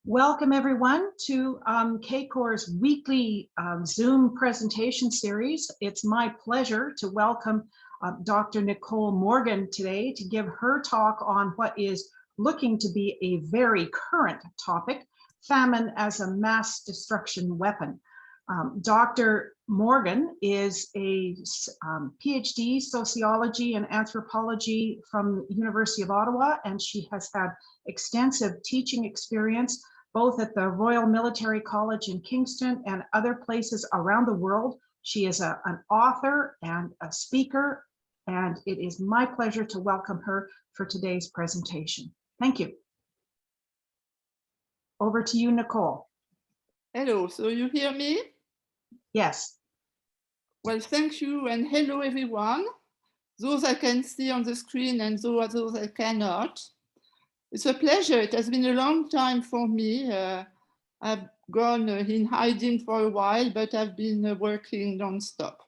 Welcome everyone to CACOR's weekly Zoom presentation series. It's my pleasure to welcome Dr. Nicole Morgan today to give her talk on what is looking to be a very current topic, famine as a mass destruction weapon. Dr. Morgan is a PhD sociology and anthropology from the University of Ottawa, and she has had extensive teaching experience both at the Royal Military College in Kingston and other places around the world. She is an author and a speaker, and it is my pleasure to welcome her for today's presentation. Thank you. Over to you, Nicole. Hello, so you hear me? Yes. Well, thank you, and hello everyone. Those I can see on the screen and those I cannot. It's a pleasure. It has been a long time for me. I've gone in hiding for a while, but I've been working non-stop.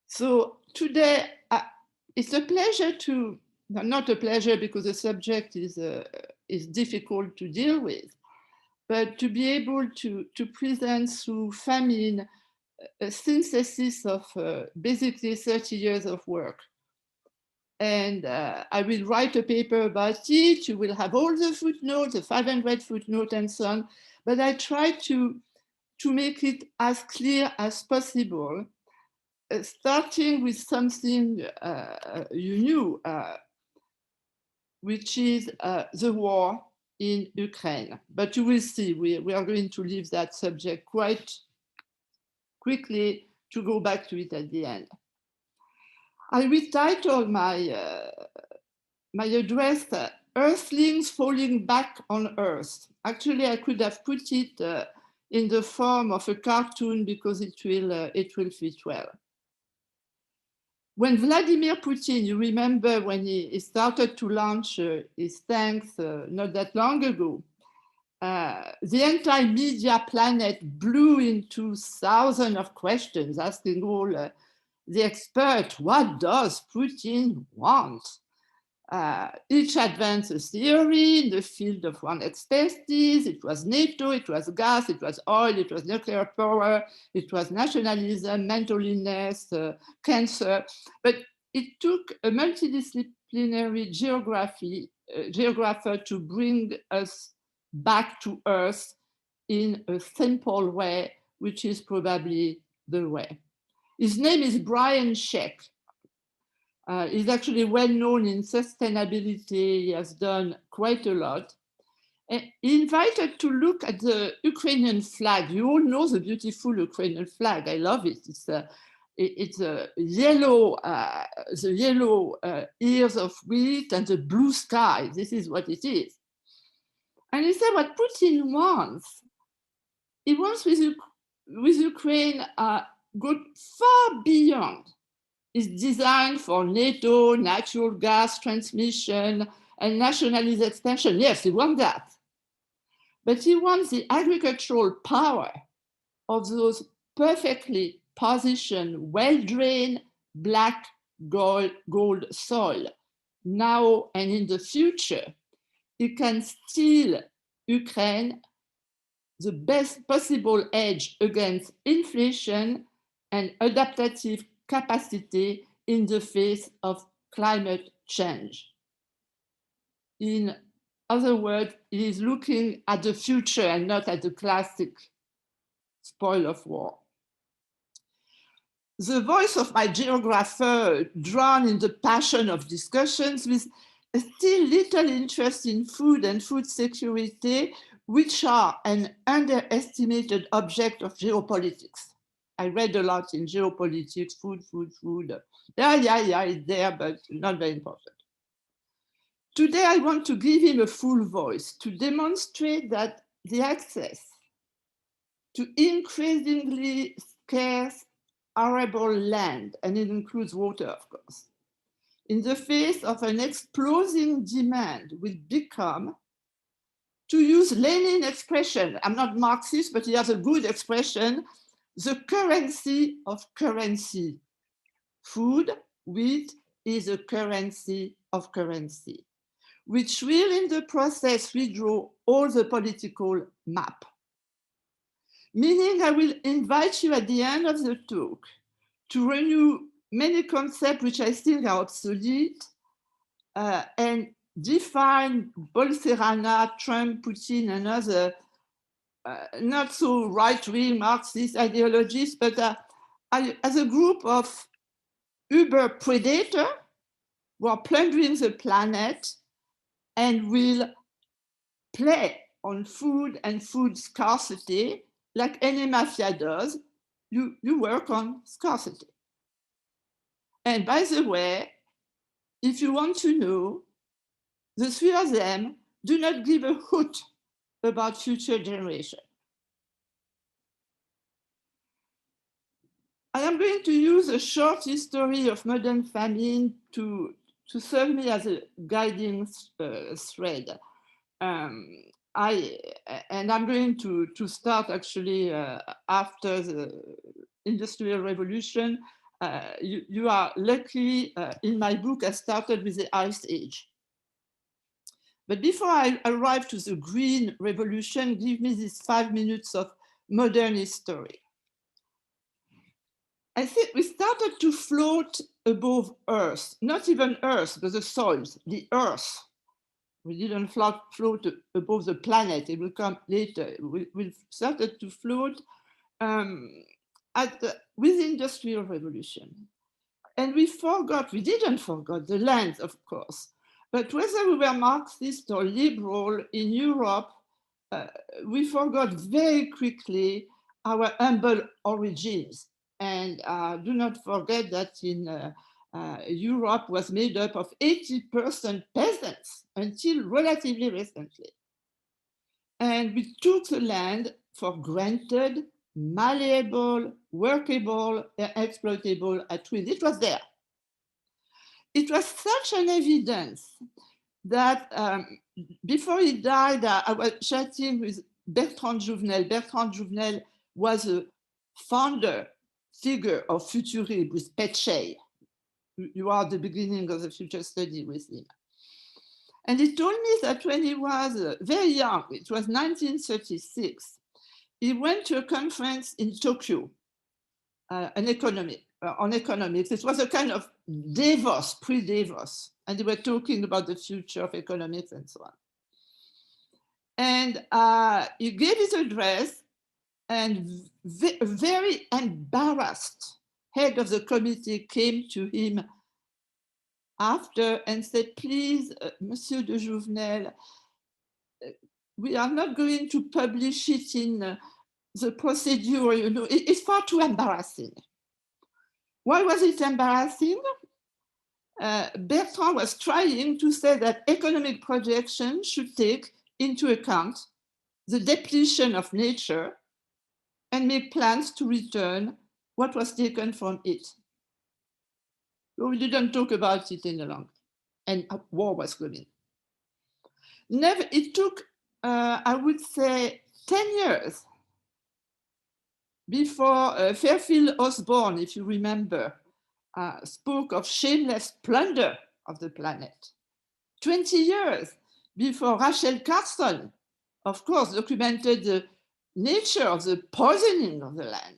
So today, it's a pleasure to, not a pleasure because the subject is difficult to deal with, but to be able to present through famine a synthesis of basically 30 years of work. And I will write a paper about it. You will have all the footnotes, the 500 footnotes and so on. But I try to make it as clear as possible, starting with something you knew, which is the war in Ukraine. But you will see, we are going to leave that subject quite quickly to go back to it at the end. I retitled my address, Earthlings Falling Back on Earth. Actually, I could have put it in the form of a cartoon because it will fit well. When Vladimir Putin, you remember when he started to launch his tanks not that long ago, the entire media planet blew into thousands of questions, asking all the experts, what does Putin want? Each advanced a theory in the field of one expertise. It was NATO, it was gas, it was oil, it was nuclear power, it was nationalism, mental illness, cancer. But it took a multidisciplinary geographer to bring us back to Earth in a simple way, which is probably the way. His name is Brian Sheck. He's actually well known in sustainability. He has done quite a lot. And he invited to look at the Ukrainian flag. You all know the beautiful Ukrainian flag. I love it. It's a yellow, the yellow ears of wheat and the blue sky. This is what it is. And he said what Putin wants, he wants with Ukraine go far beyond. It's designed for NATO, natural gas transmission, and nationalist expansion. Yes, he wants that. But he wants the agricultural power of those perfectly positioned, well-drained, black gold soil. Now and in the future, it can steal Ukraine the best possible hedge against inflation and adaptive capacity in the face of climate change. In other words, it is looking at the future and not at the classic spoil of war. The voice of my geographer, drawn in the passion of discussions with still little interest in food and food security, which are an underestimated object of geopolitics. I read a lot in geopolitics, food. Yeah, it's there, but not very important. Today, I want to give him a full voice to demonstrate that the access to increasingly scarce arable land, and it includes water, of course, in the face of an exploding demand will become, to use Lenin expression, I'm not Marxist, but he has a good expression, the currency of currency. Food, wheat, is a currency of currency. which will in the process redraw all the political map. Meaning I will invite you at the end of the talk to renew many concepts which I think are obsolete and define Bolserana, Trump, Putin, and other not so right-wing Marxist ideologies, but as a group of uber predators who are plundering the planet and will play on food and food scarcity like any mafia does. You work on scarcity. And by the way, if you want to know, the three of them do not give a hoot about future generations. I am going to use a short history of modern famine to serve me as a guiding thread. I'm going to start actually after the Industrial Revolution. You are lucky, in my book, I started with the Ice Age. But before I arrive to the Green Revolution, give me these 5 minutes of modern history. I think we started to float above Earth, not even Earth, but the soils, the Earth. We didn't float above the planet, it will come later. We started to float with the Industrial Revolution. And we didn't forget the land, of course, but whether we were Marxist or liberal in Europe, we forgot very quickly our humble origins. And do not forget that in Europe was made up of 80% peasants until relatively recently. And we took the land for granted, malleable, workable, exploitable at will. It was there. It was such an evidence that before he died, I was chatting with Bertrand Jouvenel. Bertrand Jouvenel was a founder figure of Futurism with Péchet. You are the beginning of the future study with him. And he told me that when he was very young, it was 1936, he went to a conference in Tokyo, on economics. It was a kind of Davos, pre-Davos, and they were talking about the future of economics and so on. And he gave his address, and very embarrassed head of the committee came to him after and said, please, Monsieur de Jouvenel, we are not going to publish it in the procedure, you know, it's far too embarrassing. Why was it embarrassing? Bertrand was trying to say that economic projection should take into account the depletion of nature and make plans to return what was taken from it. So we didn't talk about it any longer, and war was coming. It took, I would say, 10 years before Fairfield Osborne, if you remember, spoke of shameless plunder of the planet. 20 years before Rachel Carson, of course, documented the nature of the poisoning of the land.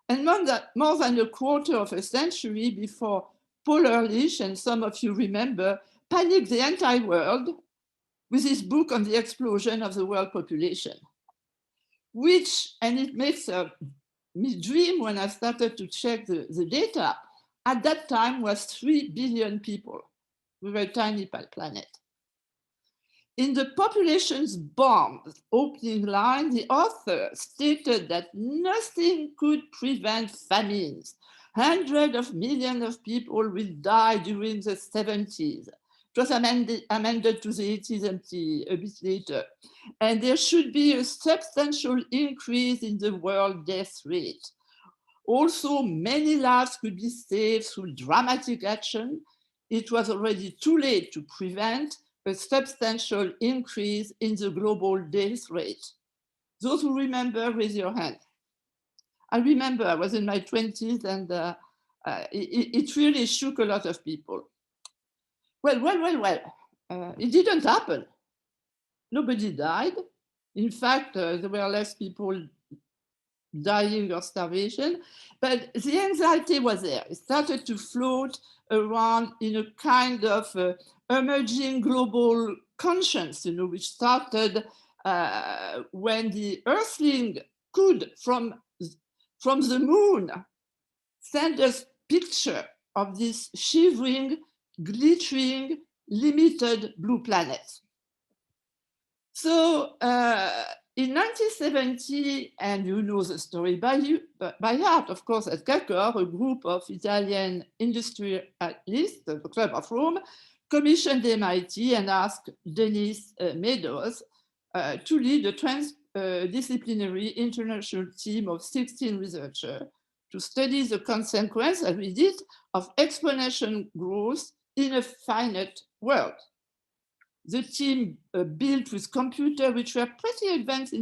And more than a quarter of a century before Paul Ehrlich, and some of you remember, panicked the entire world with his book on the explosion of the world population, which, and it makes me dream when I started to check the data, at that time was 3 billion people. We were a tiny planet. In the population's bomb opening line, the author stated that nothing could prevent famines. Hundreds of millions of people will die during the 70s. It was amended to the 80s a bit later. And there should be a substantial increase in the world death rate. Also, many lives could be saved through dramatic action. It was already too late to prevent a substantial increase in the global death rate. Those who remember, raise your hand. I remember I was in my 20s and it really shook a lot of people. Well. It didn't happen. Nobody died. In fact, there were less people dying of starvation, but the anxiety was there. It started to float around in a kind of emerging global conscience, which started when the Earthling could, from the moon, send us picture of this shivering, glittering, limited blue planet. So in 1970, and you know the story by heart, of course, at CACOR, a group of Italian industrialists, the Club of Rome, commissioned MIT and asked Denis Meadows to lead a transdisciplinary international team of 16 researchers to study the consequence, as we did, of exponential growth in a finite world. The team built with computers, which were pretty advanced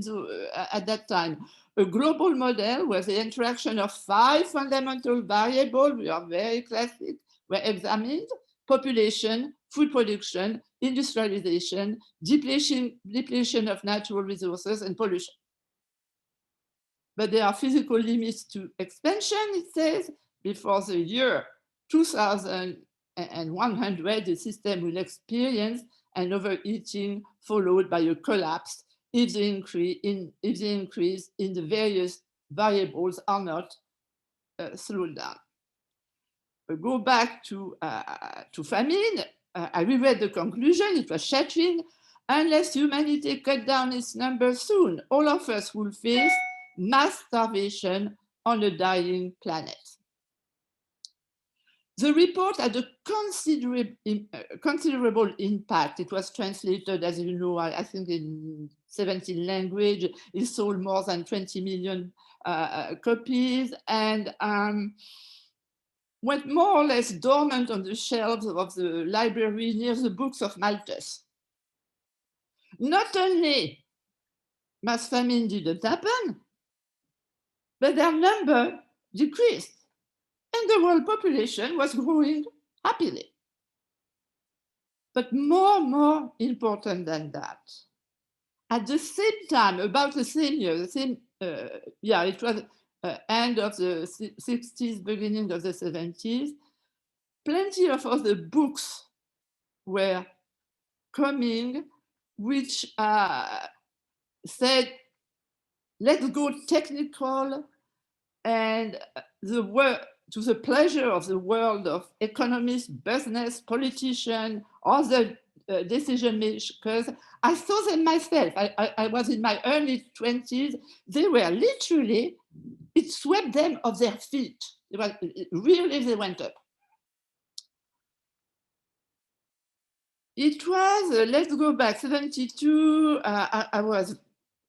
at that time, a global model where the interaction of 5 fundamental variables, we are very classic, were examined: population, food production, industrialization, depletion of natural resources, and pollution. But there are physical limits to expansion, it says. Before the year 2100, the system will experience an overheating followed by a collapse if the increase in the various variables are not slowed down. Go back to famine. I reread the conclusion. It was shattering. Unless humanity cut down its numbers soon, all of us will face mass starvation on a dying planet. The report had a considerable impact. It was translated, as you know, I think in 17 languages. It sold more than 20 million copies, and went more or less dormant on the shelves of the library near the books of Malthus. Not only mass famine didn't happen, but their number decreased, and the world population was growing happily. But more important than that, at the same time, about the same year, it was end of the 60s, beginning of the 70s, plenty of other books were coming, which said, let's go technical and to the pleasure of the world of economists, business, politicians, other decision makers. I saw them myself. I was in my early 20s. They were literally, it swept them off their feet. Really, they went up. It was, let's go back, 72. I was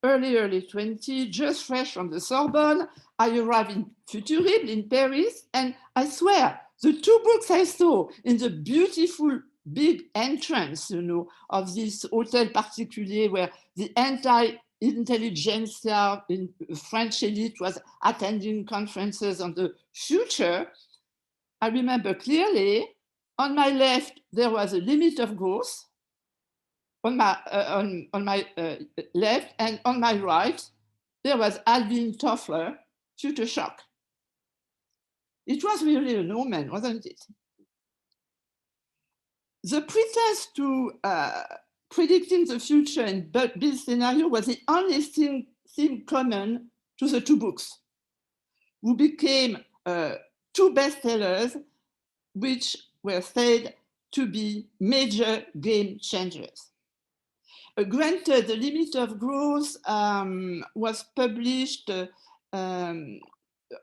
early 20, just fresh from the Sorbonne. I arrived in Futurib in Paris, and I swear, the 2 books I saw in the beautiful big entrance, of this Hôtel Particulier, where the anti-intelligentsia in French elite was attending conferences on the future. I remember clearly, on my left, there was a limit of growth, on my left, and on my right, there was Alvin Toffler, Future Shock. It was really an omen, wasn't it? The pretense to predicting the future in build scenario was the only thing common to the 2 books, who became 2 bestsellers, which were said to be major game changers. Granted, the limit of growth was published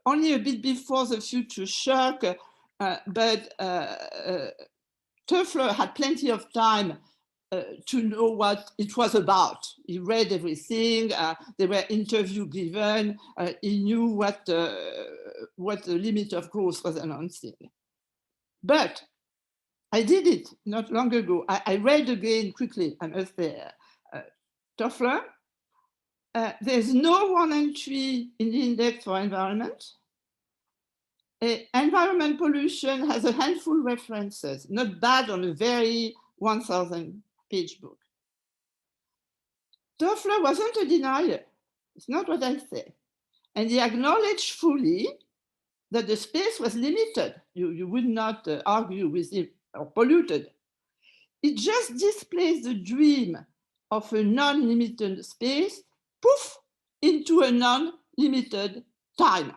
only a bit before the Future Shock, but Toffler had plenty of time to know what it was about. He read everything. There were interviews given. He knew what the limit of growth was announcing. But I did it not long ago. I read again quickly, I must say, Toffler. There's no one entry in the index for environment. Environment pollution has a handful of references, not bad on a very 1,000-page book. Toffler wasn't a denier. It's not what I say. And he acknowledged fully that the space was limited. You would not argue with him, or polluted. It just displays the dream of a non-limited space, poof, into a non-limited time.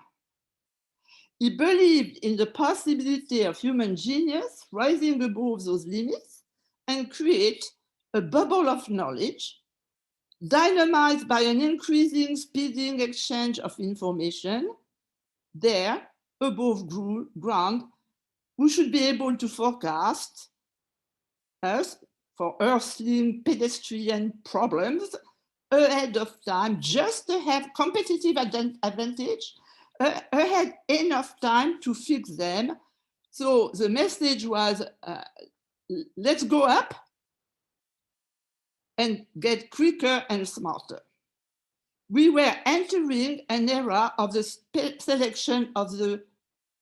He believed in the possibility of human genius rising above those limits and create a bubble of knowledge, dynamized by an increasing, speeding exchange of information, there, above ground, who should be able to forecast us for earthling pedestrian problems ahead of time, just to have competitive advantage, ahead enough time to fix them. So the message was, let's go up and get quicker and smarter. We were entering an era of the selection of the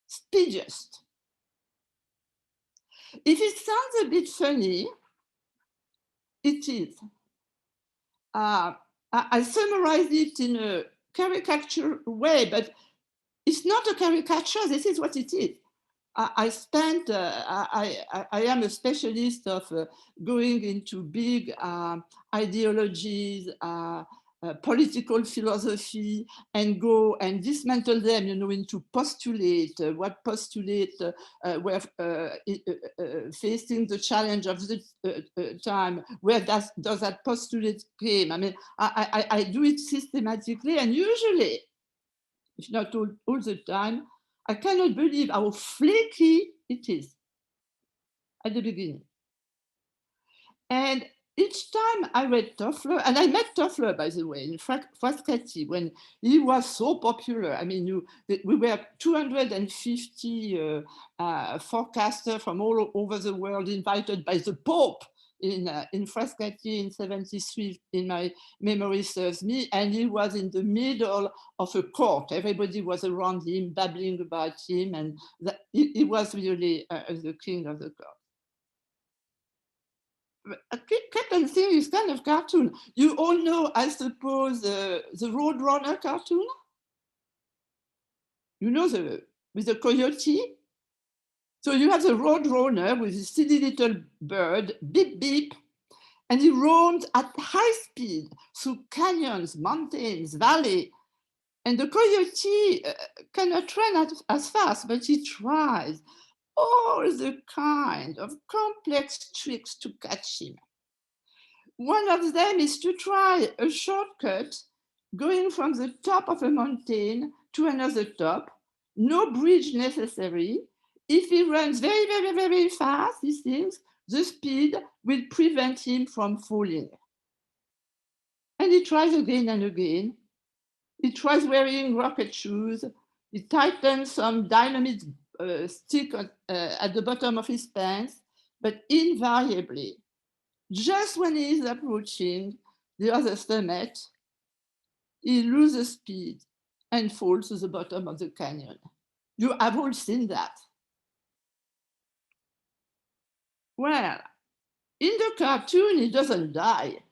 speediest. If it sounds a bit funny, it is. I summarize it in a caricature way, but it's not a caricature. This is what it is. I am a specialist of going into big ideologies, political philosophy, and go and dismantle them, into postulate, what postulate were facing the challenge of the time, where does that postulate came? I mean, I do it systematically, and usually, if not all the time, I cannot believe how flaky it is at the beginning. And each time I read Toffler, and I met Toffler, by the way, in Frascati when he was so popular. I mean, we were 250 forecasters from all over the world invited by the Pope in Frascati in 73, in my memory serves me, and he was in the middle of a court. Everybody was around him, babbling about him, and he was really the king of the court. A Captain thing is kind of cartoon. You all know, I suppose, the Roadrunner cartoon? You know, with the coyote? So you have the Roadrunner with a silly little bird, beep, beep, and he roams at high speed through canyons, mountains, valleys. And the coyote cannot run as fast, but he tries all the kind of complex tricks to catch him. One of them is to try a shortcut going from the top of a mountain to another top, no bridge necessary. If he runs very, very, very fast, he thinks the speed will prevent him from falling. And he tries again and again. He tries wearing rocket shoes. He tightens some dynamite stick at the bottom of his pants, but invariably, just when he is approaching the other summit, he loses speed and falls to the bottom of the canyon. You have all seen that. Well, in the cartoon, he doesn't die.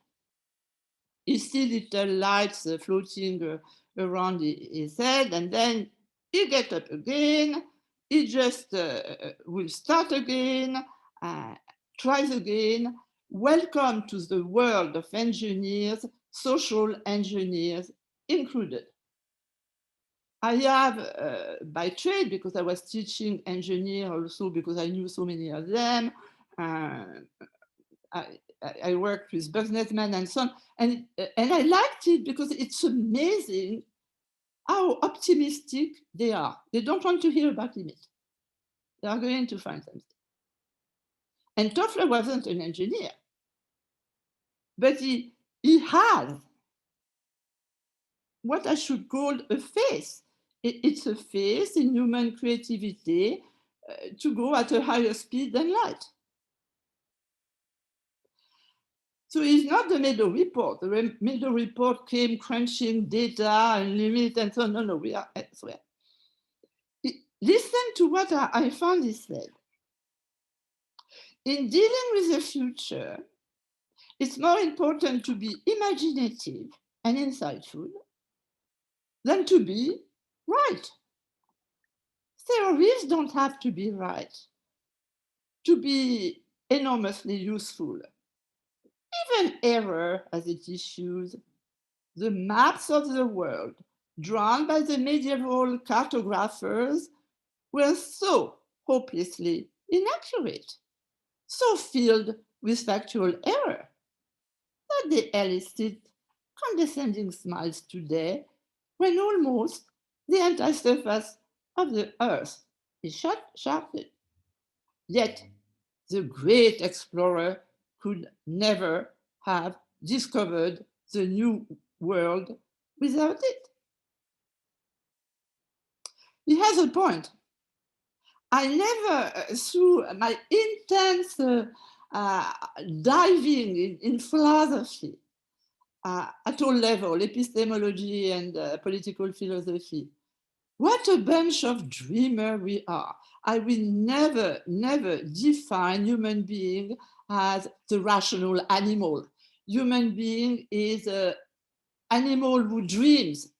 He sees little lights floating around his head, and then he gets up again. He just will start again, tries again. Welcome to the world of engineers, social engineers included. I have, by trade, because I was teaching engineer also because I knew so many of them, I worked with businessmen and so on, and I liked it because it's amazing how optimistic they are. They don't want to hear about limit. They are going to find something. And Toffler wasn't an engineer, but he has what I should call a faith. It's a faith in human creativity to go at a higher speed than light. So it's not the Meadow report. The Meadow report came crunching data and limit and so on. No, we are elsewhere. Listen to what I found he said. In dealing with the future, it's more important to be imaginative and insightful than to be right. Theories don't have to be right to be enormously useful. Even error as it issues, the maps of the world drawn by the medieval cartographers were so hopelessly inaccurate, so filled with factual error, that they elicit condescending smiles today when almost the entire surface of the earth is shattered. Yet the great explorer could never have discovered the new world without it. He has a point. I never, through my intense diving in philosophy at all levels, epistemology and political philosophy, what a bunch of dreamers we are. I will never, never define human being as the rational animal. Human being is an animal who dreams,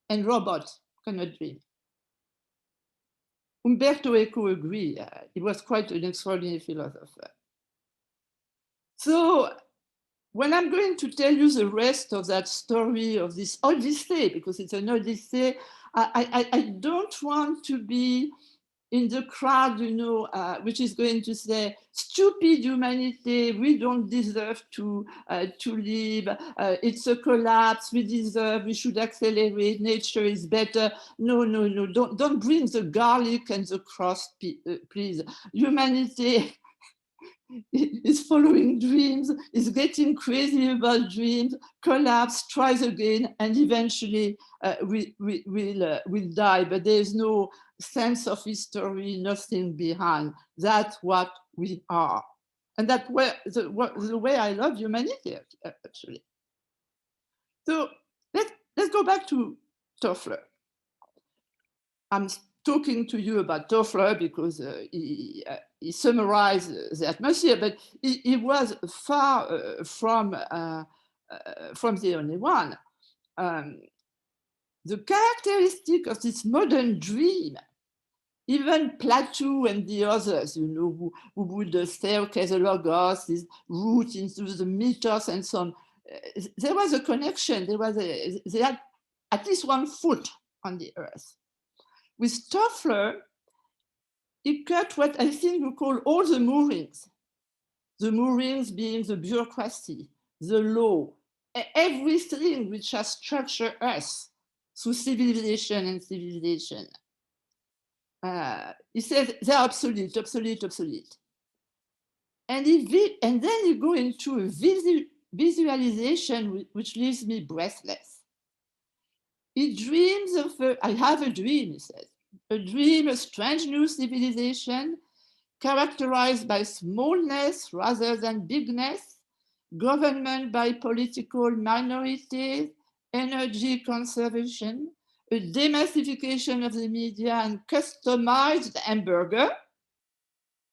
and robots cannot dream. Umberto Eco agreed. He was quite an extraordinary philosopher. So when I'm going to tell you the rest of that story of this Odyssey, because it's an Odyssey, I don't want to be in the crowd, which is going to say, stupid humanity, we don't deserve to live, it's a collapse, we should accelerate, nature is better. No, don't bring the garlic and the cross, please. Humanity is following dreams, is getting crazy about dreams, collapse, tries again, and eventually we'll die. But there's no sense of history, nothing behind. That's what we are. And that's the way I love humanity, actually. So let's go back to Toffler. I'm talking to you about Toffler because he summarized the atmosphere, but he was far from the only one. The characteristic of this modern dream, even Plato and the others, who would say, okay, the logos is root into the mythos and so on. There was a connection. They had at least one foot on the earth. With Toffler, he cut what I think you call all the moorings being the bureaucracy, the law, everything which has structured us through civilization and civilization. He says they're obsolete. And then you go into a visualization which leaves me breathless. He dreams of, I have a dream, he says, a dream, a strange new civilization characterized by smallness rather than bigness, government by political minorities, energy conservation, a demassification of the media and customized hamburger.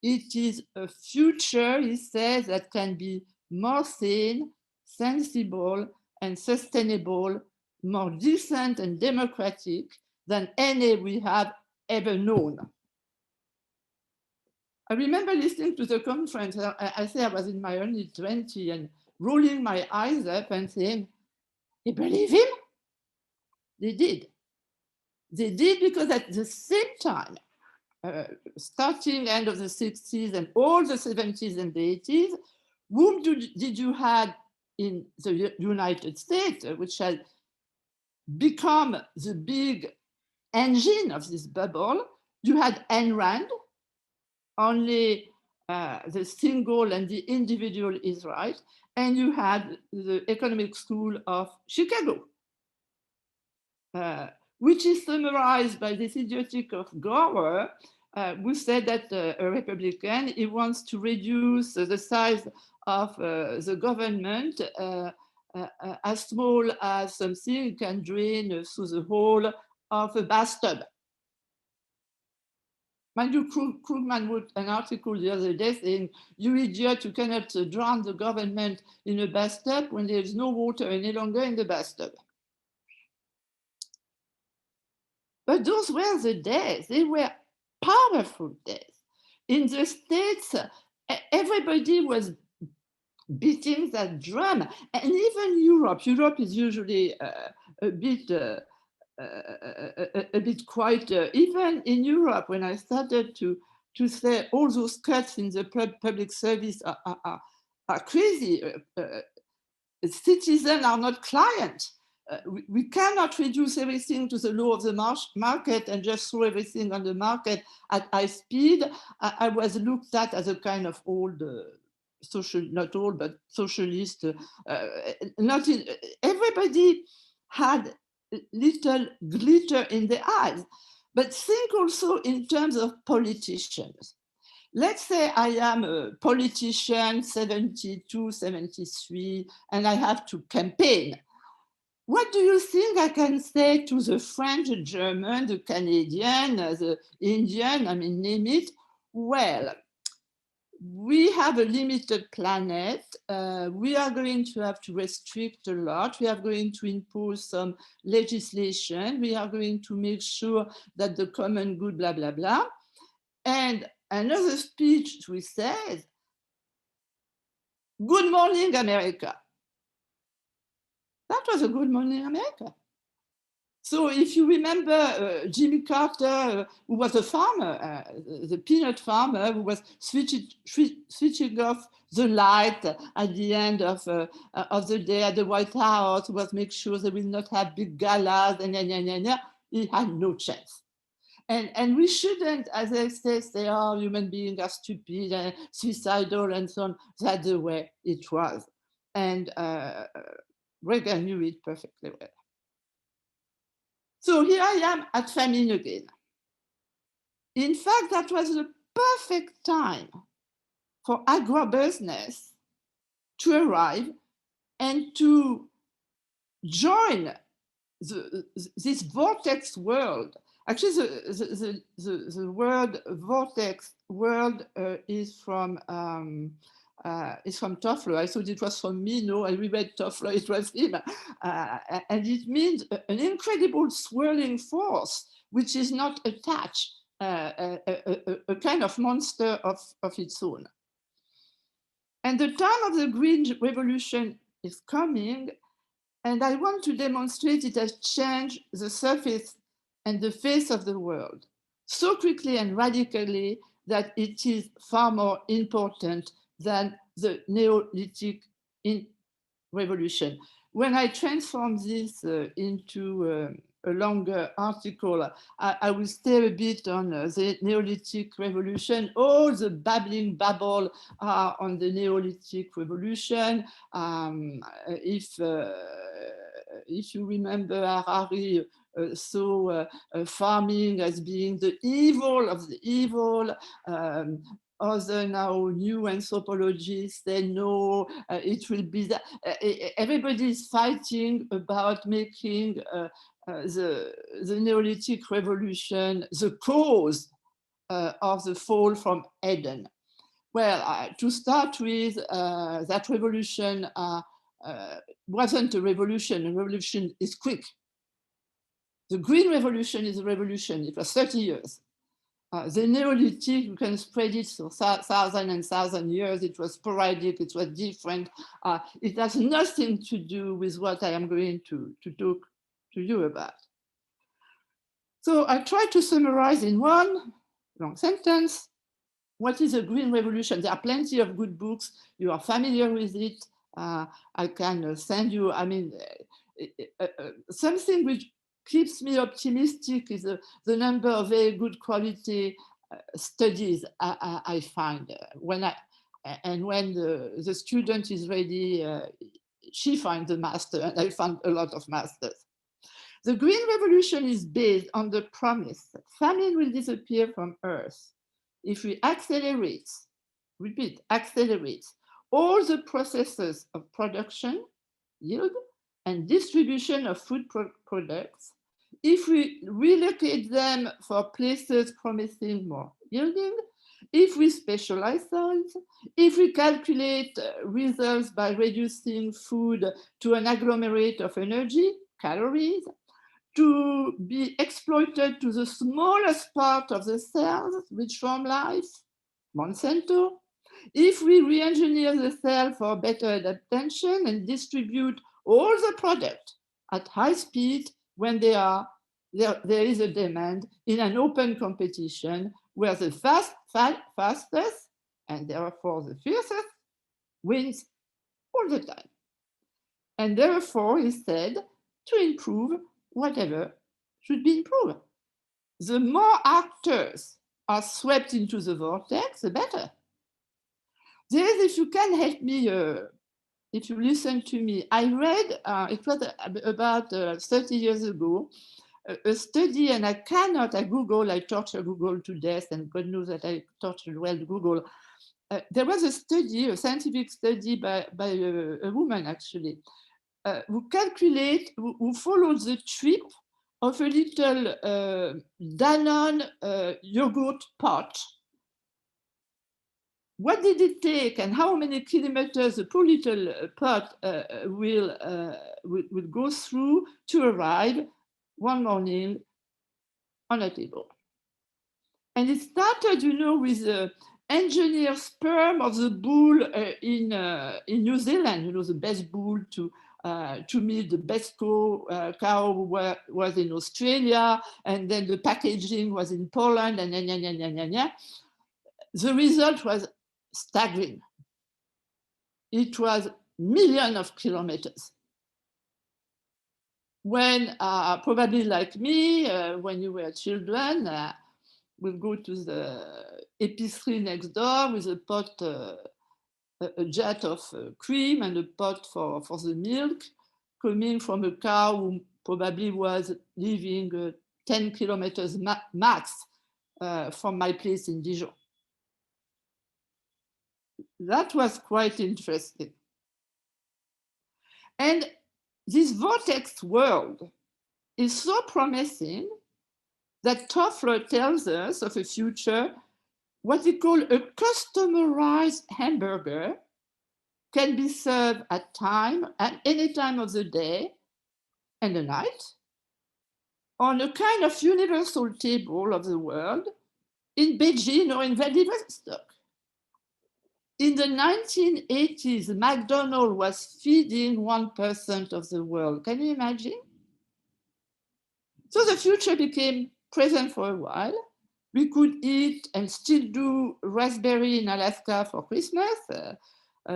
It is a future, he says, that can be more sane, sensible, and sustainable, more decent and democratic than any we have ever known. I remember listening to the conference. I say I was in my early 20s and rolling my eyes up and saying, you believe him? They did. They did because at the same time, starting end of the 60s and all the 70s and the 80s, whom did you have in the United States, which had become the big engine of this bubble? You had Ayn Rand, only the single and the individual is right, and you had the Economic School of Chicago, which is summarized by this idiotic of Gore, who said that a Republican, he wants to reduce the size of the government as small as something you can drain through the hole of a bathtub. Mind you, Krugman wrote an article the other day saying, "You idiot, you cannot drown the government in a bathtub when there is no water any longer in the bathtub." But those were the days. They were powerful days. In the States, everybody was beating that drum. And even Europe. Europe is usually a bit quieter. Even in Europe, when I started to say all those cuts in the public service are crazy. Citizens are not clients. We cannot reduce everything to the law of the market and just throw everything on the market at high speed. I was looked at as a kind of old social, not old, but socialist. Everybody had little glitter in their eyes. But think also in terms of politicians. Let's say I am a politician, 72, 73, and I have to campaign. What do you think I can say to the French, the German, the Canadian, the Indian, I mean, name it? Well, we have a limited planet. We are going to have to restrict a lot. We are going to impose some legislation. We are going to make sure that the common good, blah, blah, blah. And another speech we said, "Good morning, America." That was a Good Morning, America. So if you remember Jimmy Carter, who was a farmer, the peanut farmer, who was switching off the light at the end of the day at the White House, who was make sure they will not have big galas, and he had no chance. And we shouldn't, as I say, oh, human beings are stupid and suicidal and so on. That's the way it was. And Reagan knew it perfectly well. So here I am at Famine again. In fact, that was the perfect time for agribusiness to arrive and to join this vortex world. Actually, the word vortex world is from Toffler. I thought it was from me. No, I reread Toffler. It was him, and it means an incredible swirling force which is not attached, a kind of monster of its own. And the time of the Green Revolution is coming, and I want to demonstrate it has changed the surface and the face of the world so quickly and radically that it is far more important than the Neolithic revolution. When I transform this into a longer article, I will stay a bit on the Neolithic revolution. All the babbling babble on the Neolithic revolution. If you remember Harari, farming as being the evil of the evil. Other now new anthropologists, they know it will be that. Everybody is fighting about making the Neolithic revolution the cause of the fall from Eden. Well, to start with, that revolution wasn't a revolution. A revolution is quick. The Green Revolution is a revolution. It was 30 years. The Neolithic, you can spread it for thousand and thousand years. It was sporadic, it was different. It has nothing to do with what I am going to talk to you about. So I try to summarize in one long sentence. What is a Green Revolution? There are plenty of good books. You are familiar with it. I can send you, I mean, something which keeps me optimistic is the number of very good quality studies I find. When the student is ready, she finds the master, and I found a lot of masters. The Green Revolution is based on the promise that famine will disappear from Earth if we accelerate, repeat, accelerate all the processes of production, yield, and distribution of food products if we relocate them for places promising more yielding, if we specialize soils, if we calculate results by reducing food to an agglomerate of energy, calories, to be exploited to the smallest part of the cells which form life, Monsanto, if we re-engineer the cell for better adaptation and distribute all the product at high speed when there is a demand in an open competition where the fastest and therefore the fiercest wins all the time. And therefore, he said, to improve whatever should be improved. The more actors are swept into the vortex, the better. There is, if you can help me, if you listen to me, I read, it was about 30 years ago, a study, and I Google, I torture Google to death, and God knows that I tortured well Google. There was a study, a scientific study by a woman actually, who followed the trip of a little Danone yogurt pot. What did it take and how many kilometers a poor little pot will go through to arrive one morning on a table? And it started, with the engineered sperm of the bull in New Zealand, the best bull to meet the best cow was in Australia, and then the packaging was in Poland, and The result was staggering. It was millions of kilometers. When, probably like me, when you were children, we'll go to the épicerie next door with a pot, a jet of cream and a pot for the milk, coming from a cow who probably was living 10 kilometers max from my place in Dijon. That was quite interesting. And this vortex world is so promising that Toffler tells us of a future, what we call a customized hamburger can be served at any time of the day and the night on a kind of universal table of the world in Beijing or in Vladivostok. In the 1980s, McDonald's was feeding 1% of the world. Can you imagine? So the future became present for a while. We could eat and still do raspberry in Alaska for Christmas,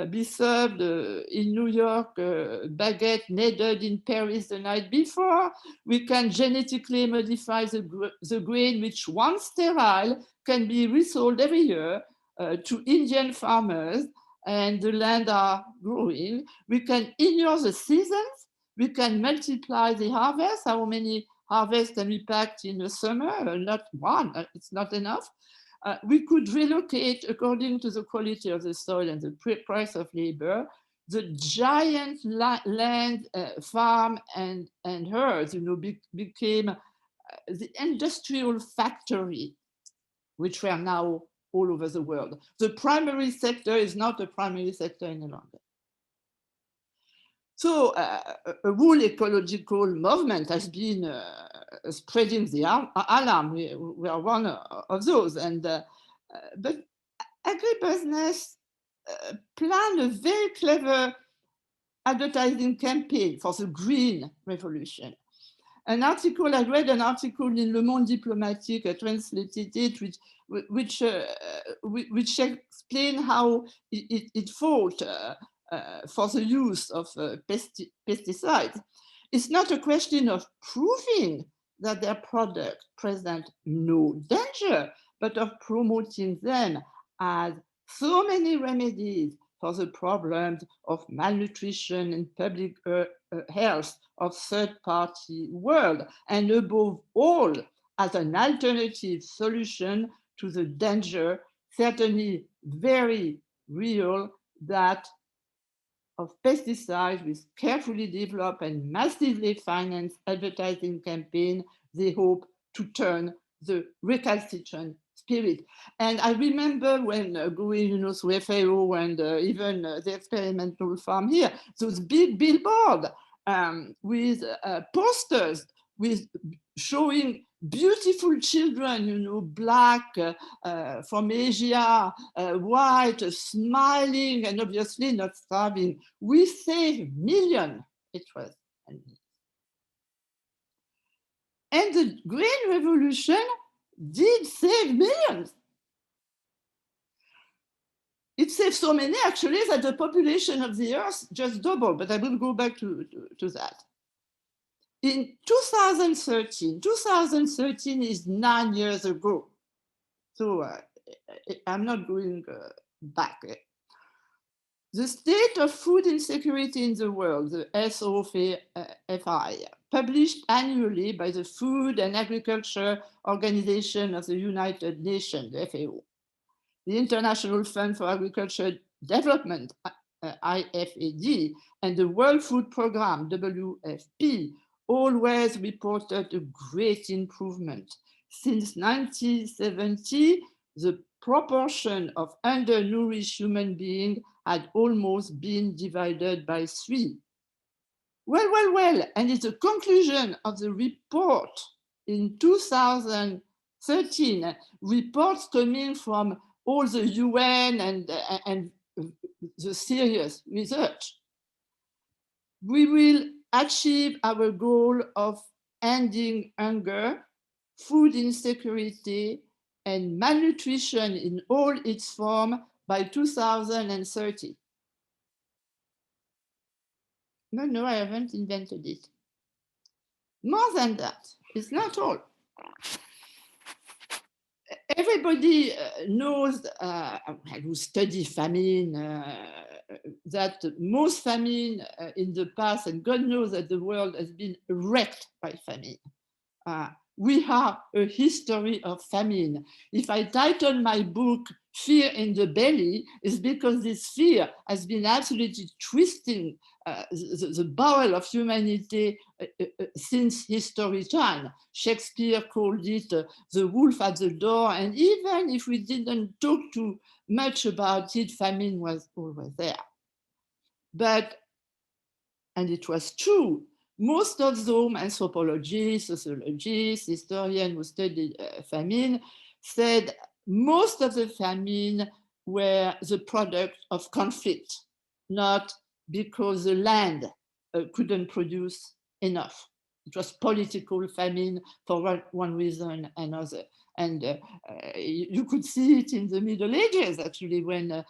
be served in New York, baguette kneaded in Paris the night before. We can genetically modify the grain, which once sterile can be resold every year to Indian farmers, and the land are growing. We can ignore the seasons. We can multiply the harvest. How many harvests can be packed in the summer? Not one, it's not enough. We could relocate according to the quality of the soil and the price of labor, the giant land, farm and herds, became the industrial factory, which were now all over the world. The primary sector is not a primary sector any longer. So a whole ecological movement has been spreading the alarm. We are one of those. But agribusiness planned a very clever advertising campaign for the green revolution. I read an article in Le Monde Diplomatique, I translated it, which explained how it fought for the use of pesticides. It's not a question of proving that their product present no danger, but of promoting them as so many remedies for the problems of malnutrition and public health of third-party world, and above all, as an alternative solution to the danger, certainly very real, that of pesticides with carefully developed and massively financed advertising campaign they hope to turn the recalcitrant spirit. And I remember when going, through FAO and even the experimental farm here, those big billboards with posters with showing beautiful children, black from Asia, white, smiling, and obviously not starving. We save millions. It was. And the Green Revolution did save millions. It saved so many, actually, that the population of the Earth just doubled, but I will go back to that. In 2013 is 9 years ago. So I'm not going back. The state of food insecurity in the world, the SOFI, published annually by the Food and Agriculture Organization of the United Nations, the FAO, the International Fund for Agriculture Development, IFAD, and the World Food Programme, WFP, always reported a great improvement. Since 1970, the proportion of undernourished human beings had almost been divided by 3. Well, and it's the conclusion of the report in 2013, reports coming from all the UN and the serious research. We will achieve our goal of ending hunger, food insecurity, and malnutrition in all its forms by 2030. No, I haven't invented it. More than that, it's not all. Everybody knows, who study famine, that most famine in the past, and God knows that the world has been wrecked by famine. We have a history of famine. If I title my book Fear in the Belly, it's because this fear has been absolutely twisting the bowel of humanity since history time. Shakespeare called it the wolf at the door, and even if we didn't talk too much about it, famine was always there. But, and it was true, most of them, anthropologists, sociologists, historians who studied famine, said most of the famine were the product of conflict, not because the land couldn't produce enough. It was political famine for one reason or another. And you could see it in the Middle Ages, actually, when the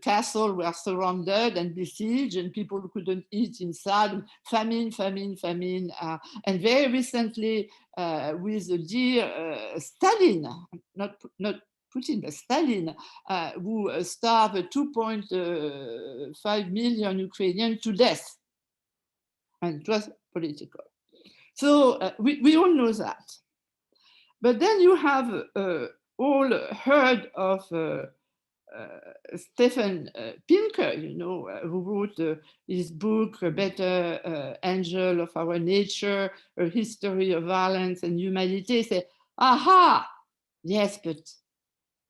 castle were surrounded and besieged and people couldn't eat inside. Famine. And very recently, with the dear Stalin, not Putin, but Stalin, who starved 2.5 million Ukrainians to death. And it was political. So we all know that. But then you have all heard of Stephen Pinker, who wrote his book, A Better Angel of Our Nature, A History of Violence and Humanity. He said, aha, yes, but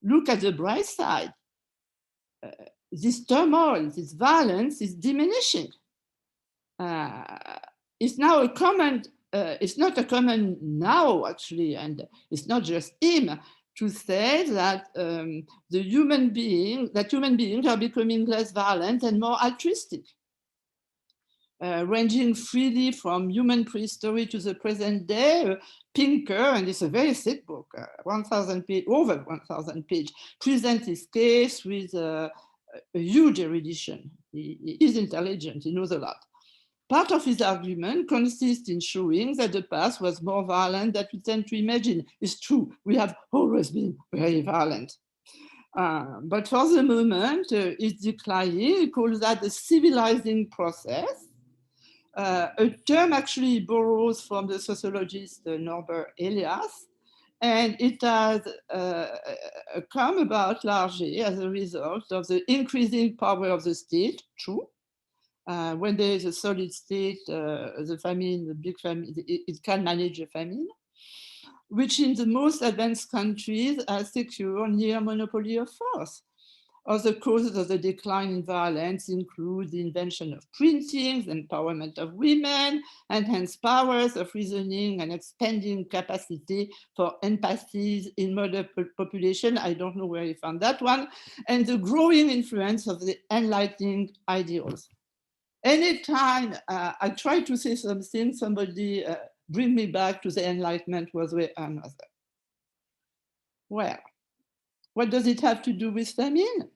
look at the bright side. This turmoil, this violence is diminishing. It's now a common, it's not a common now, actually, and it's not just him, to say that human beings are becoming less violent and more altruistic, ranging freely from human prehistory to the present day. Pinker, and it's a very thick book, 1,000 page, over 1,000 pages, presents his case with a huge erudition. He is intelligent, he knows a lot. Part of his argument consists in showing that the past was more violent than we tend to imagine. It's true, we have always been very violent. But for the moment, it's declining. He calls that the civilizing process. A term actually borrows from the sociologist Norbert Elias, and it has come about largely as a result of the increasing power of the state, true, When there is a solid state, the famine, the big famine, it can manage a famine, which in the most advanced countries secure near monopoly of force. Other causes of the decline in violence include the invention of printing, the empowerment of women, enhanced powers of reasoning, and expanding capacity for empathies in modern population. I don't know where you found that one. And the growing influence of the enlightening ideals. Anytime I try to say something, somebody bring me back to the Enlightenment was way another. Well, what does it have to do with famine?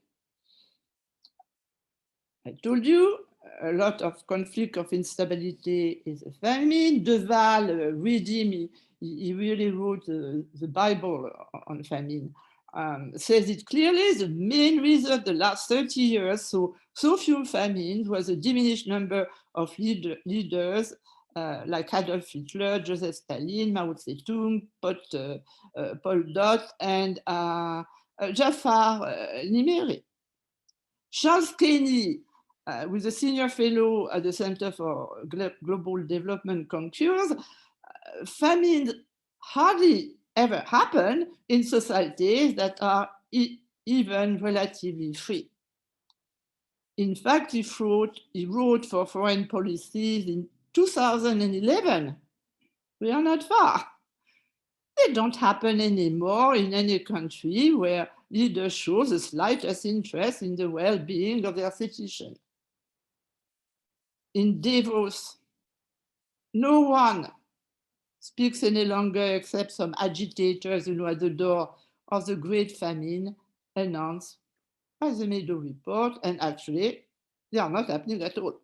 I told you a lot of conflict of instability is a famine. Deval, read him, he really wrote the Bible on famine. Says it clearly, the main reason the last 30 years, so few famines was a diminished number of leaders like Adolf Hitler, Joseph Stalin, Mao Zedong, Paul Dot, and Jafar Nimeri. Charles Kenny, with a senior fellow at the Center for Global Development, concurs, famines hardly ever happen in societies that are even relatively free. In fact, he wrote for foreign policies in 2011. We are not far. They don't happen anymore in any country where leaders show the slightest interest in the well-being of their citizens. In Davos, no one speaks any longer except some agitators, at the door of the Great Famine announced by the Meadow Report, and actually, they are not happening at all.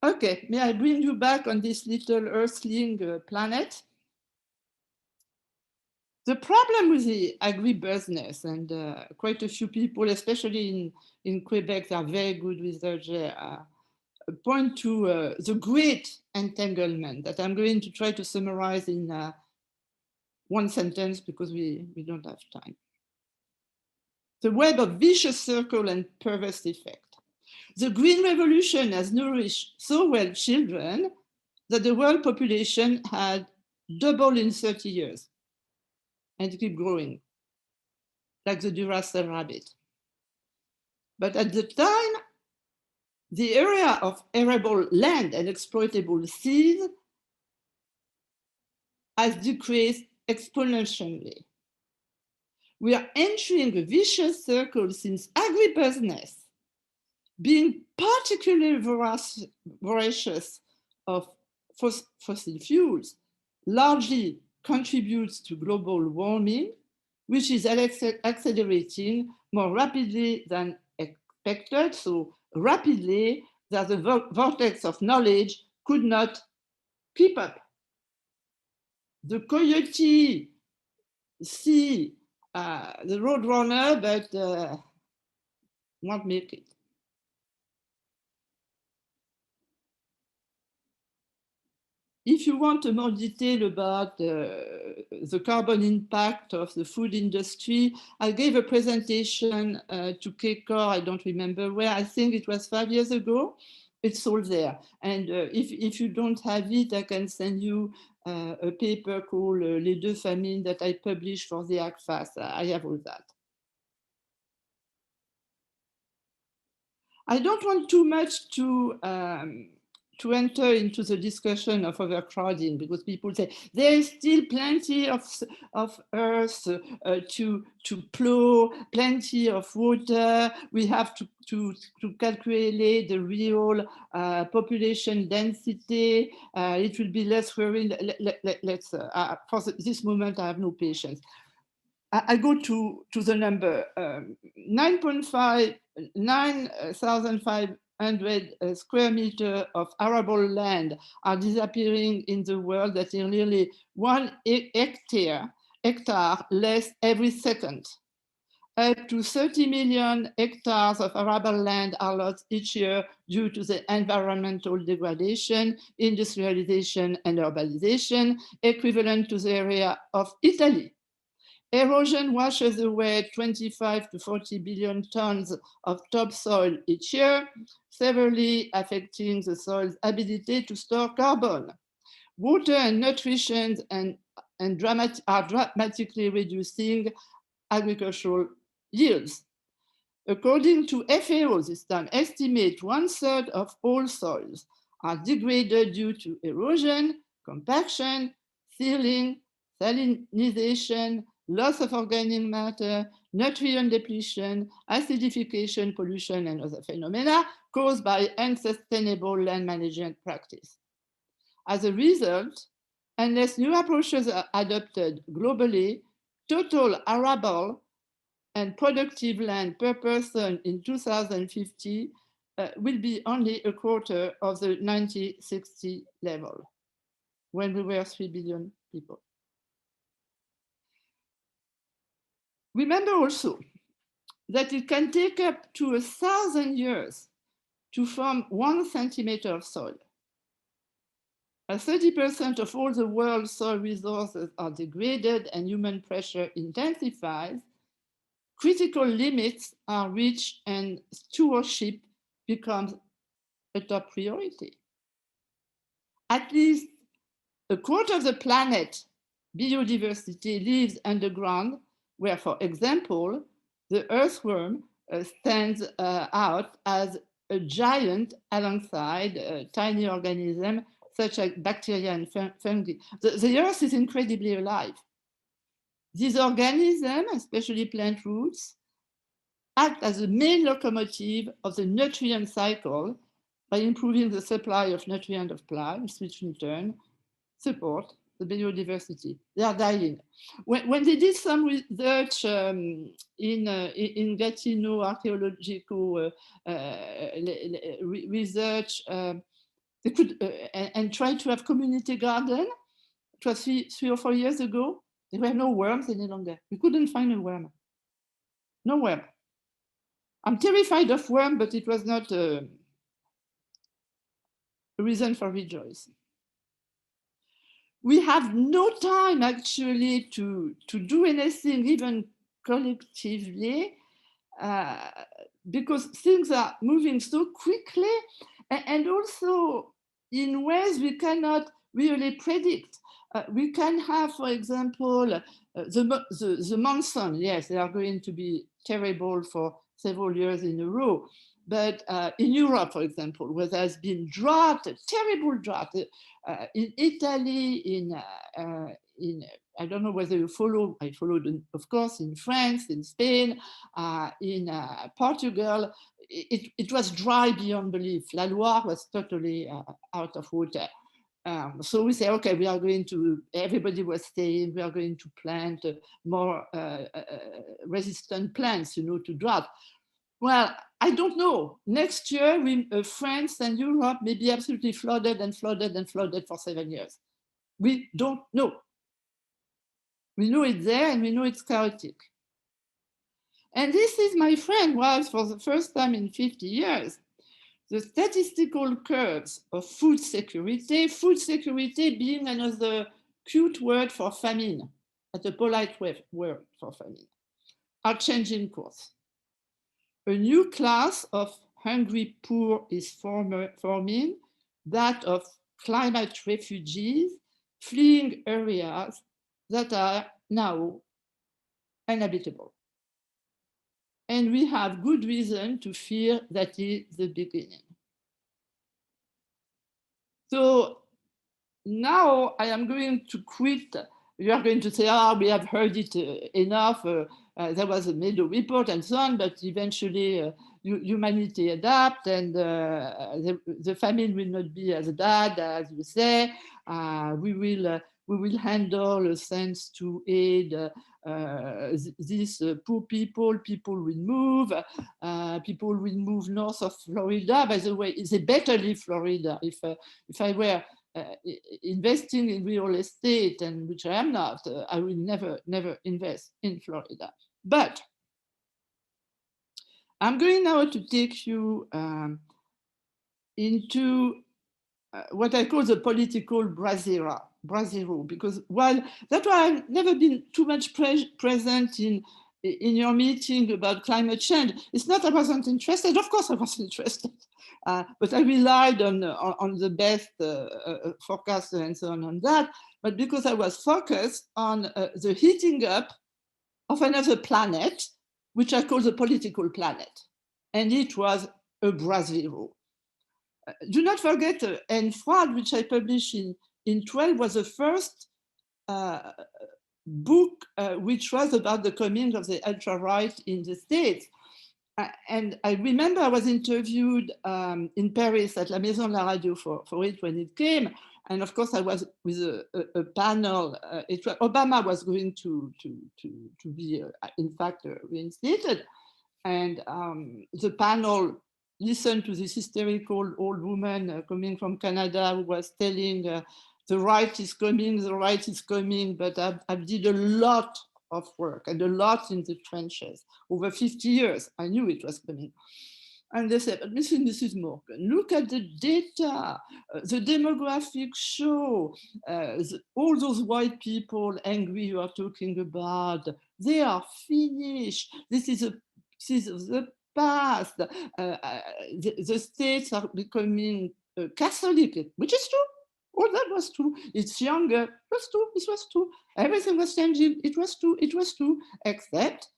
Okay, may I bring you back on this little earthling planet? The problem with the agribusiness, and quite a few people, especially in Quebec, are very good with their point to the great entanglement that I'm going to try to summarize in one sentence because we don't have time. The web of vicious circle and perverse effect. The Green Revolution has nourished so well children that the world population had doubled in 30 years and keep growing, like the Duracell rabbit. But at the time, the area of arable land and exploitable seas has decreased exponentially. We are entering a vicious circle since agribusiness, being particularly voracious of fossil fuels, largely contributes to global warming, which is accelerating more rapidly than expected, so rapidly that the vortex of knowledge could not keep up. The coyote see the roadrunner, but won't make it. If you want more detail about the carbon impact of the food industry, I gave a presentation to CACOR, I don't remember where, I think it was 5 years ago. It's all there. And if you don't have it, I can send you a paper called Les deux famines that I published for the ACFAS. I have all that. I don't want too much to enter into the discussion of overcrowding, because people say there is still plenty of earth to plow, plenty of water. We have to calculate the real population density. It will be less worrying. Let's for this moment, I have no patience. I go to the number 9,500 square meters of arable land are disappearing in the world. That is nearly 1 hectare less every second. Up to 30 million hectares of arable land are lost each year due to the environmental degradation, industrialization, and urbanization, equivalent to the area of Italy. Erosion washes away 25 to 40 billion tons of topsoil each year, severely affecting the soil's ability to store carbon. Water and nutrition are dramatically reducing agricultural yields. According to FAO, this time, estimate 1/3 of all soils are degraded due to erosion, compaction, sealing, salinization, loss of organic matter, nutrient depletion, acidification, pollution, and other phenomena caused by unsustainable land management practice. As a result, unless new approaches are adopted globally, total arable and productive land per person in 2050 will be only a quarter of the 1960 level, when we were 3 billion people. Remember also that it can take up to 1,000 years to form 1 centimeter of soil. As 30% of all the world's soil resources are degraded and human pressure intensifies, critical limits are reached and stewardship becomes a top priority. At least a quarter of the planet biodiversity lives underground, where, for example, the earthworm stands out as a giant alongside tiny organisms such as bacteria and fungi. The earth is incredibly alive. These organisms, especially plant roots, act as the main locomotive of the nutrient cycle by improving the supply of nutrient of plants, which in turn support the biodiversity. They are dying. When they did some research in Gatineau archaeological research, they could and tried to have community garden. It was 3 or 4 years ago. There were no worms any longer. We couldn't find a worm. No worm. I'm terrified of worms, but it was not a reason for rejoice. We have no time actually to do anything, even collectively, because things are moving so quickly, and also in ways we cannot really predict. We can have, for example, the monsoon. Yes, they are going to be terrible for several years in a row. But in Europe, for example, where there's been drought, a terrible drought, in Italy, in I don't know whether you follow, I followed, of course, in France, in Spain, in Portugal, it was dry beyond belief. La Loire was totally out of water. So we say, okay, we are going to, everybody was saying, we are going to plant more resistant plants, you know, to drought. Well, I don't know. Next year, France and Europe may be absolutely flooded and flooded and flooded for 7 years. We don't know. We know it's there and we know it's chaotic. And this is, my friend, was for the first time in 50 years, the statistical curves of food security being another cute word for famine, at a polite word for famine, are changing course. A new class of hungry poor is forming, that of climate refugees fleeing areas that are now inhabitable. And we have good reason to fear that is the beginning. So now I am going to quit. You are going to say, we have heard it enough. There was a Meadow report and so on, but eventually humanity adapt, and the famine will not be as bad as you say. We will handle thanks to aid these poor people. People will move. People will move north of Florida. By the way, they better leave Florida. If I were investing in real estate, and which I am not, I will never invest in Florida. But I'm going now to take you into what I call the political brassiera. Brazil, because while that's why I've never been too much present in your meeting about climate change. It's not I wasn't interested. Of course, I was interested, but I relied on the best forecaster and so on that. But because I was focused on the heating up of another planet, which I call the political planet, and it was a Brazil. Do not forget, En Froid, which I published in 12, was the first book which was about the coming of the ultra-right in the States. And I remember I was interviewed in Paris at La Maison de la Radio for it when it came. And of course, I was with a panel. Obama was going to be, in fact, reinstated. And the panel listened to this hysterical old woman coming from Canada who was telling the right is coming, but I did a lot of work and a lot in the trenches over 50 years. I knew it was coming. And they said, but Mrs. Morgan, look at the data, the demographics show, all those white people angry you are talking about, they are finished. This is the past. The states are becoming Catholic, which is true. All that was true. It's younger. It was true. It was true. Everything was changing. It was true. It was true. Except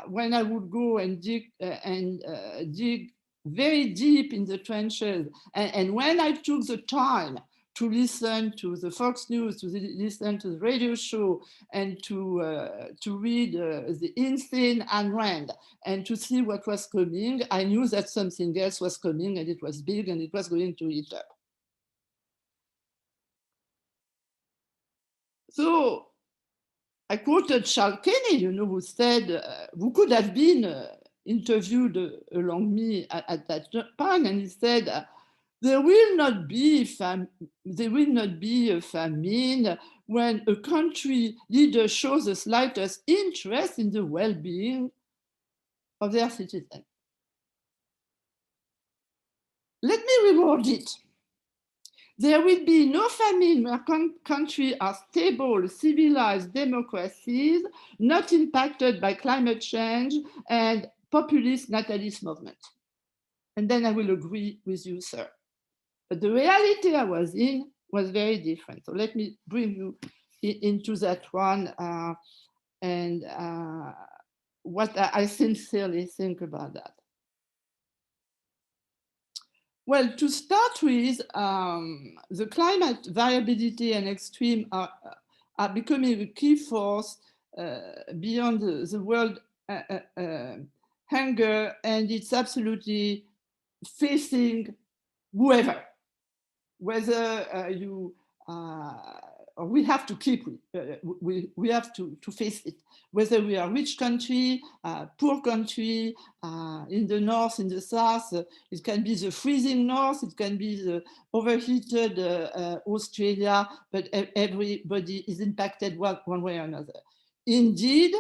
when I would go and dig very deep in the trenches, and when I took the time to listen to the Fox News, to listen to the radio show, and to read the insane Ayn Rand, and to see what was coming, I knew that something else was coming, and it was big, and it was going to eat up. So I quoted Charles Kennedy, who said, who could have been interviewed along me at that time, and he said, there will not be a famine when a country leader shows the slightest interest in the well-being of their citizens. Let me reword it. There will be no famine where countries are stable, civilized democracies, not impacted by climate change and populist natalist movement. And then I will agree with you, sir. But the reality I was in was very different. So let me bring you into that one and what I sincerely think about that. Well, to start with, the climate variability and extreme are becoming a key force beyond the world hunger, and it's absolutely facing whoever, whether we have to keep we have to face it, whether we are rich country, poor country, in the north, in the south. It can be the freezing north, it can be the overheated Australia, but everybody is impacted one way or another. Indeed,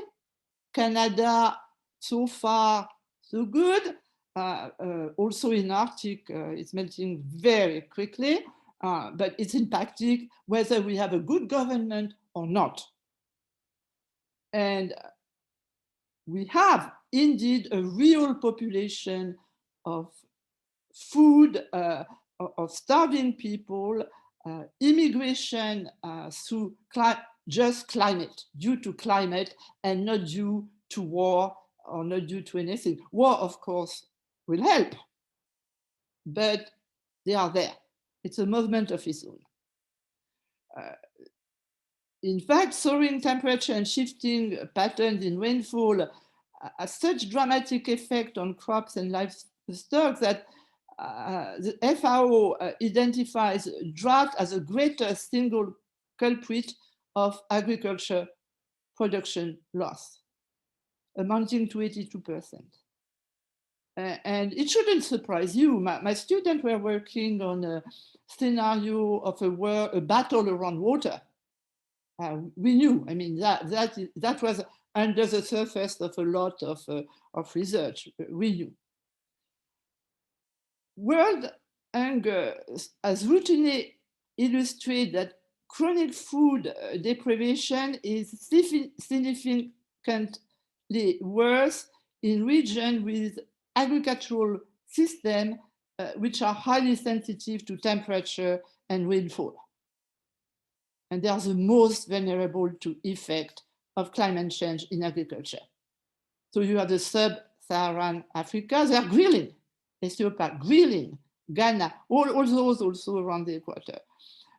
Canada, so far so good. Also in Arctic, it's melting very quickly. But it's impacting whether we have a good government or not. And we have indeed a real population of food, of starving people, immigration through just climate, due to climate, and not due to war or not due to anything. War, of course, will help, but they are there. It's a movement of its own. In fact, soaring temperature and shifting patterns in rainfall has such dramatic effect on crops and livestock that the FAO identifies drought as a greater single culprit of agriculture production loss, amounting to 82%. And it shouldn't surprise you. My students were working on a scenario of a battle around water. We knew, I mean, that was under the surface of a lot of research. We knew. World hunger has routinely illustrated that chronic food deprivation is significantly worse in regions with agricultural systems which are highly sensitive to temperature and rainfall. And they are the most vulnerable to effect of climate change in agriculture. So you have the sub-Saharan Africa, they are grilling, Ethiopia, grilling, Ghana, all those also around the equator.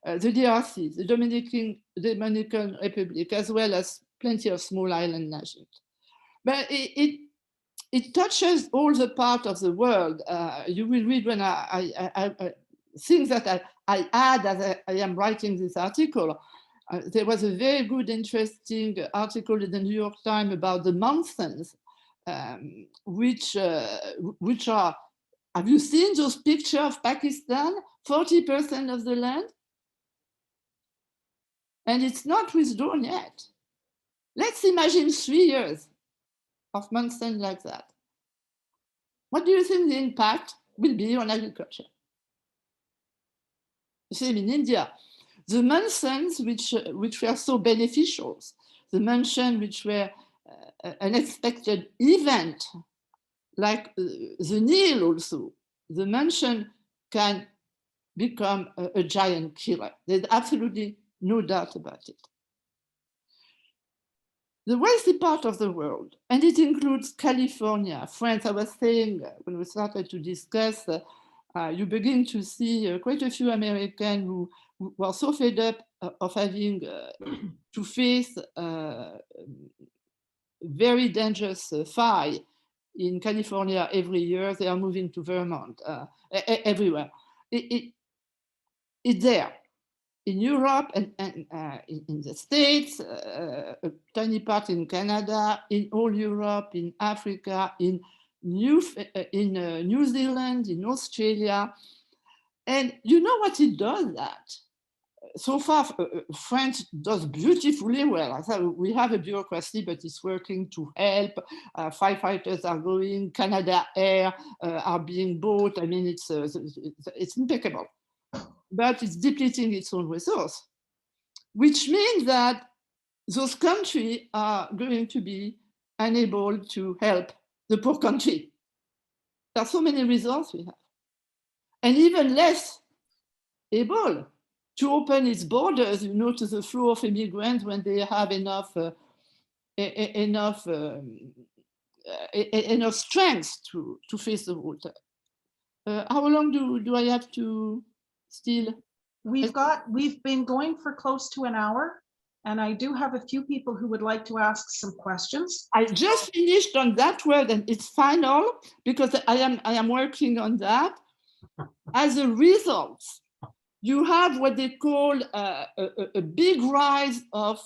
The DRC, the Dominican Republic, as well as plenty of small island nations. But it touches all the part of the world. You will read when things that I add as I am writing this article. There was a very good, interesting article in the New York Times about the monsoons, which are, have you seen those pictures of Pakistan? 40% of the land? And it's not withdrawn yet. Let's imagine 3 years of monsoon like that. What do you think the impact will be on agriculture? The same in India. The monsoons which were so beneficial, the monsoons which were unexpected event, like the Nile also, the monsoon can become a giant killer. There's absolutely no doubt about it. The wealthy part of the world, and it includes California, France. I was saying when we started to discuss, you begin to see quite a few Americans who are so fed up of having to face very dangerous fire in California every year. They are moving to Vermont, everywhere. It's there. In Europe and in the States, a tiny part in Canada, in all Europe, in Africa, in New Zealand, in Australia. And you know what it does that? So far, France does beautifully well. So we have a bureaucracy, but it's working to help. Firefighters are going, Canada Air are being bought. I mean, it's impeccable. But it's depleting its own resource, which means that those countries are going to be unable to help the poor country. There are so many resources we have, and even less able to open its borders, you know, to the flow of immigrants when they have enough strength to face the water. How long do I have to still? We've been going for close to an hour, and I do have a few people who would like to ask some questions. I just finished on that word, and it's final because I am working on that. As a result, you have what they call a big rise of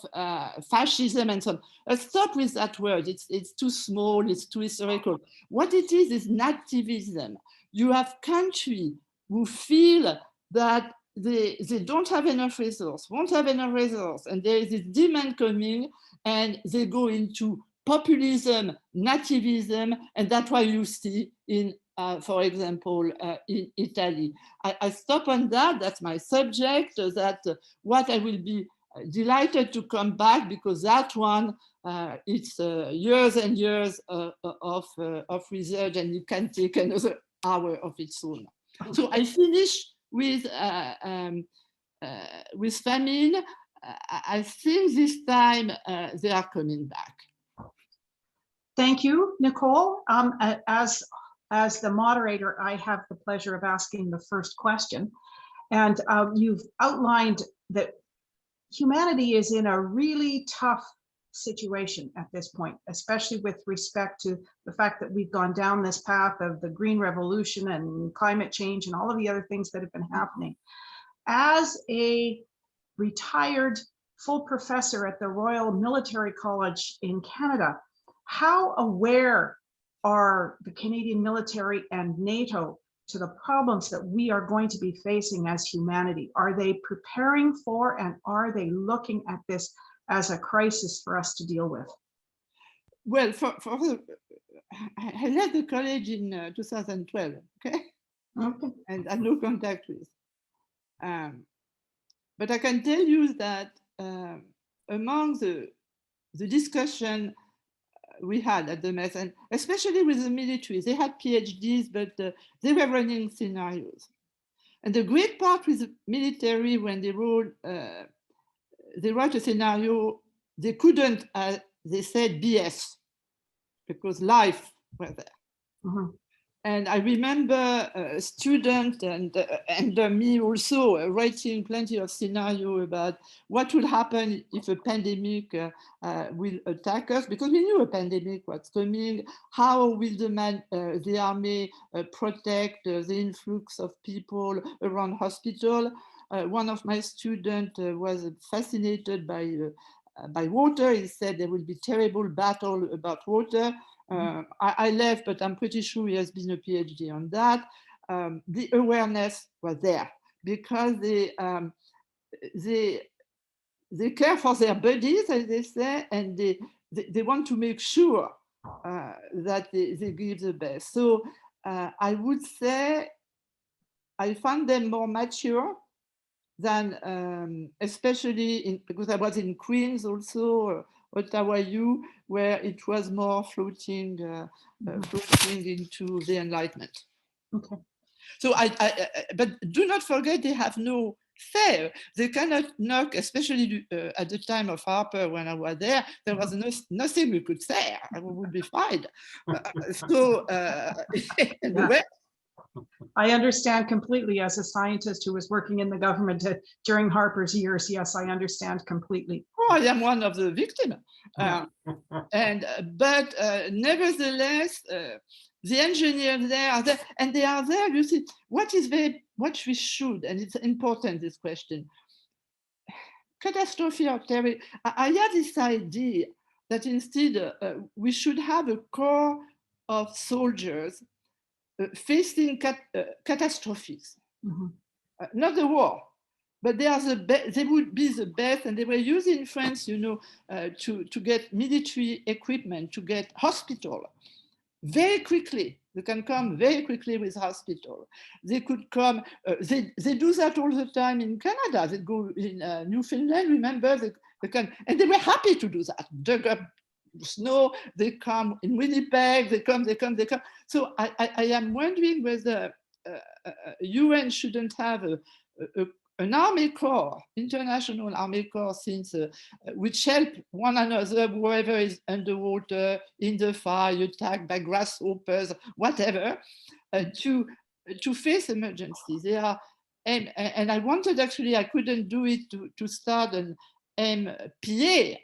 fascism and so on. Let's stop with that word. It's too small, it's too historical. What it is nativism. You have countries who feel that they don't have enough resource, won't have enough resource, and there is this demand coming, and they go into populism, nativism, and that's why you see in, for example, in Italy. I stop on that, that's my subject, that what I will be delighted to come back, because that one, it's years and years of research, and you can take another hour of its own. So I finish with famine. I think this time they are coming back. Thank you, Nicole. As the moderator, I have the pleasure of asking the first question. And you've outlined that humanity is in a really tough situation at this point, especially with respect to the fact that we've gone down this path of the Green Revolution and climate change and all of the other things that have been happening. As a retired full professor at the Royal Military College in Canada, how aware are the Canadian military and NATO to the problems that we are going to be facing as humanity? Are they preparing for, and are they looking at this as a crisis for us to deal with? Well, I left the college in 2012, okay? And I had no contact with. But I can tell you that among the discussion we had at the mess, and especially with the military, they had PhDs, but they were running scenarios. And the great part with the military, when they wrote a scenario, they couldn't, they said BS, because life was there. Mm-hmm. And I remember a student and me also writing plenty of scenario about what will happen if a pandemic will attack us, because we knew a pandemic was coming. How will the army protect the influx of people around hospital? One of my students was fascinated by water. He said there will be terrible battle about water. I left, but I'm pretty sure he has been a PhD on that. The awareness was there because they care for their bodies, as they say, and they want to make sure that they give the best. So I would say I found them more mature than, especially because I was in Queens also, Ottawa U, where it was more floating into the Enlightenment. Okay. So but do not forget, they have no say. They cannot knock, especially at the time of Harper when I was there was nothing we could say. I would be fine. Anyway. I understand completely as a scientist who was working in the government during Harper's years. Yes, I understand completely. Oh, I am one of the victims. But nevertheless, the engineers there are there, and they are there. You see, what we should, and it's important, this question. Catastrophe or terror. I had this idea that instead we should have a corps of soldiers facing catastrophes, not the war, but they would be the best, and they were used in France, to get military equipment, to get hospital very quickly. They can come very quickly with hospital. They could come. They do that all the time in Canada. They go in Newfoundland. Remember, they can, and they were happy to do that. Dug up snow, they come in Winnipeg, they come. So I am wondering whether UN shouldn't have an army corps, international army corps, since which help one another, whoever is underwater, in the fire, attacked by grasshoppers, whatever, to face emergencies. They are, and I wanted, actually, I couldn't do it, to start an MPA,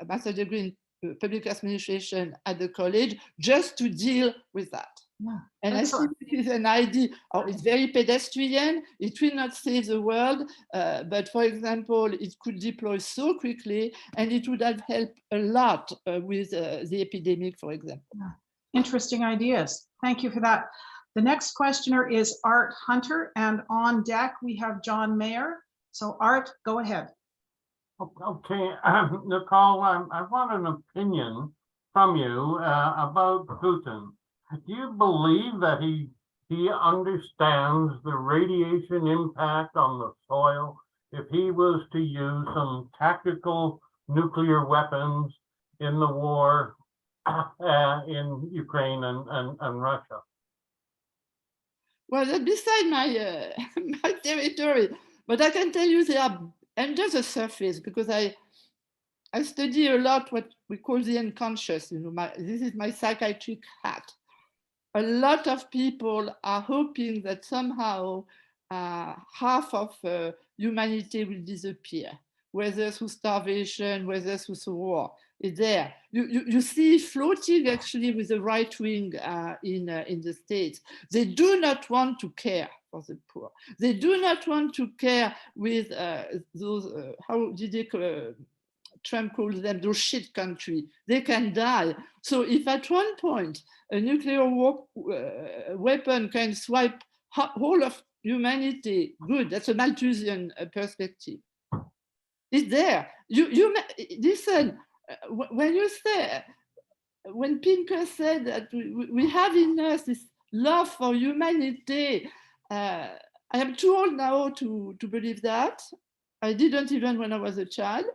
master degree in public administration at the college, just to deal with that. Yeah, and excellent. I think it is an idea. It's very pedestrian. It will not save the world, but for example, it could deploy so quickly, and it would have helped a lot with the epidemic, for example. Yeah. Interesting ideas. Thank you for that. The next questioner is Art Hunter, and on deck we have John Mayer. So Art, go ahead. Okay, Nicole, I want an opinion from you about Putin. Do you believe that he understands the radiation impact on the soil if he was to use some tactical nuclear weapons in the war in Ukraine and Russia? Well, that's beside my my territory, but I can tell you they are under the surface, because I study a lot what we call the unconscious. This is my psychiatric hat. A lot of people are hoping that somehow half of humanity will disappear, whether through starvation, whether through war. It's there. You see floating, actually, with the right wing in the States. They do not want to care for the poor. They do not want to care with those, how did they Trump calls them, those shit country. They can die. So if at one point a nuclear weapon can swipe whole of humanity, good, that's a Malthusian perspective. It's there. You listen, when Pinker said that we have in us this love for humanity, I am too old now to believe that. I didn't even when I was a child.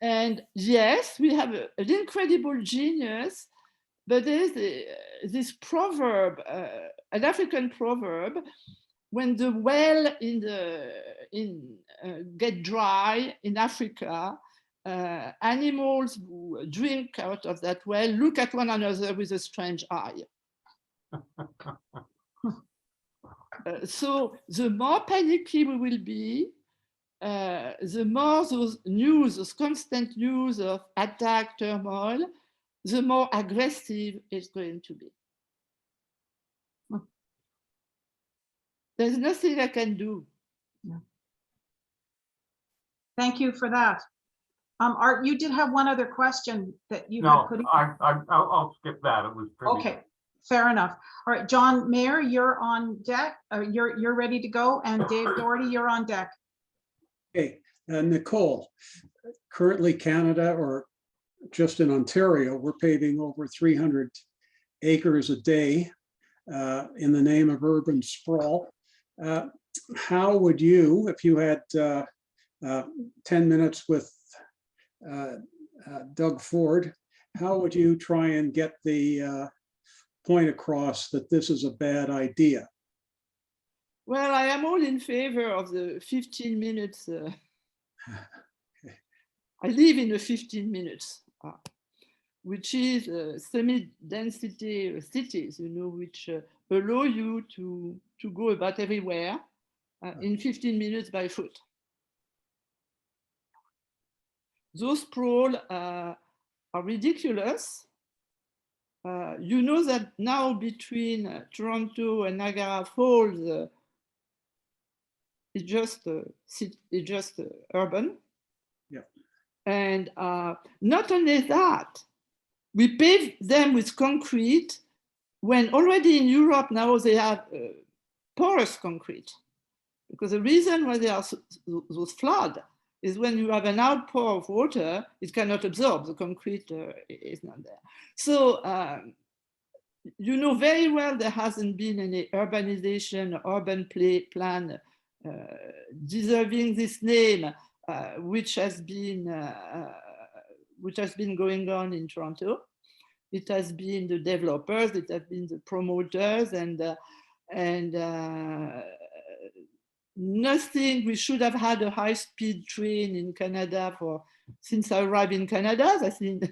And yes, we have an incredible genius, but there's this proverb, an African proverb, when the well get dry in Africa, animals who drink out of that well look at one another with a strange eye. So the more panicky we will be, the more those constant news of attack, turmoil, the more aggressive it's going to be. There's nothing I can do. Yeah. Thank you for that. Art, you did have one other question that you had put in. I'll skip that. It was pretty. Okay, fair enough. All right, John Mayer, you're on deck. You're ready to go, and Dave Doherty, you're on deck. Okay, Nicole, currently Canada, or just in Ontario, we're paving over 300 acres a day in the name of urban sprawl. How would you, if you had 10 minutes with Doug Ford, how would you try and get the point across that this is a bad idea? Well, I am all in favor of the 15 minutes. I live in the 15 minutes, which is semi-density cities, you know, which allow you to go about everywhere in 15 minutes by foot. Those sprawl are ridiculous. You know that now between Toronto and Niagara Falls, it's just urban. Yeah. And not only that, we pave them with concrete when already in Europe now they have porous concrete. Because the reason why there are those floods is when you have an outpour of water, it cannot absorb, the concrete is not there. So you know very well there hasn't been any urbanization, urban plan deserving this name, which has been going on in Toronto. It has been the developers, it has been the promoters, and nothing. We should have had a high-speed train in Canada since I arrived in Canada. I think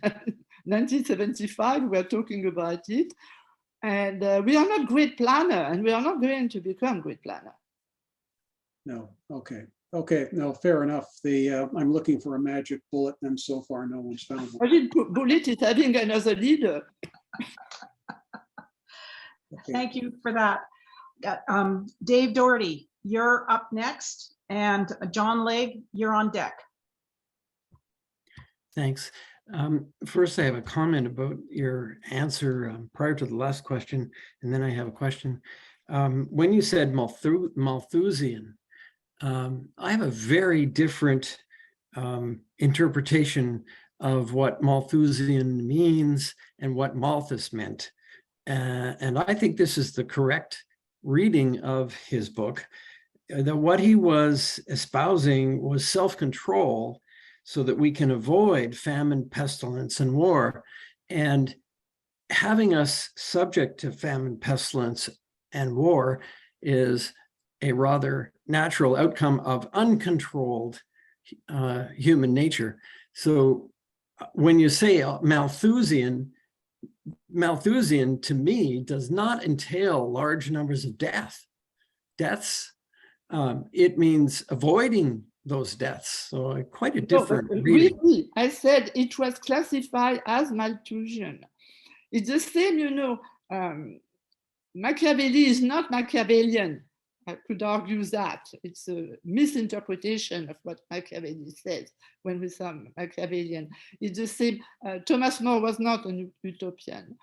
1975 we were talking about it, and we are not great planner, and we are not going to become great planner. No, okay, no, fair enough. I'm looking for a magic bullet, and so far no one's found one. Magic bullet is having another leader. Okay. Thank you for that. Dave Doherty, you're up next, and John Legg, you're on deck. Thanks. First, I have a comment about your answer prior to the last question, and then I have a question. When you said Malthusian, I have a very different interpretation of what Malthusian means and what Malthus meant. And I think this is the correct reading of his book, that what he was espousing was self-control so that we can avoid famine, pestilence, and war. And having us subject to famine, pestilence, and war is a rather natural outcome of uncontrolled human nature. So when you say Malthusian to me does not entail large numbers of deaths. It means avoiding those deaths. So quite a different reading. Really, I said it was classified as Malthusian. It's the same, you know, Machiavelli is not Machiavellian. I could argue that. It's a misinterpretation of what Machiavelli says when we say Machiavellian. It's the same. Thomas More was not an utopian.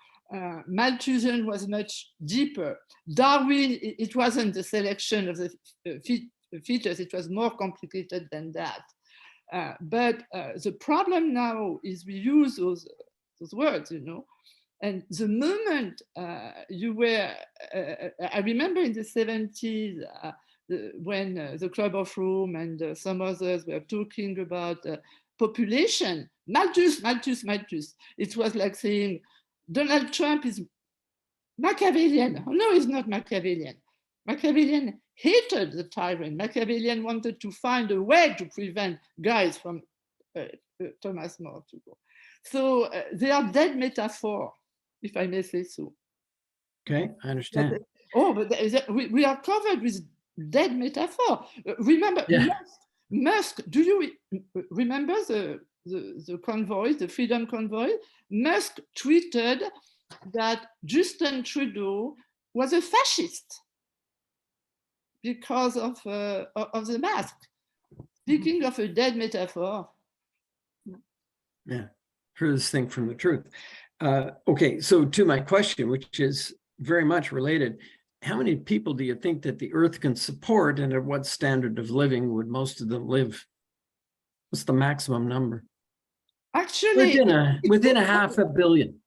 Malthusian was much deeper. Darwin, it wasn't the selection of the features, it was more complicated than that. But the problem now is we use those words, you know, and the moment you were, I remember in the 70s, when the Club of Rome and some others were talking about population, Malthus, Malthus, Malthus. It was like saying Donald Trump is Machiavellian. No, he's not Machiavellian. Machiavellian hated the tyrant. Machiavellian wanted to find a way to prevent guys from Thomas More to go. So they are dead metaphor, if I may say so. Okay, I understand. But we are covered with dead metaphor. Remember, Yeah. Musk, do you remember the convoy, the Freedom Convoy? Musk tweeted that Justin Trudeau was a fascist because of the mask. Speaking of a dead metaphor. Yeah, furthest thing from the truth. Okay, so to my question, which is very much related, how many people do you think that the Earth can support, and at what standard of living would most of them live? What's the maximum number? Actually, within a 500 million.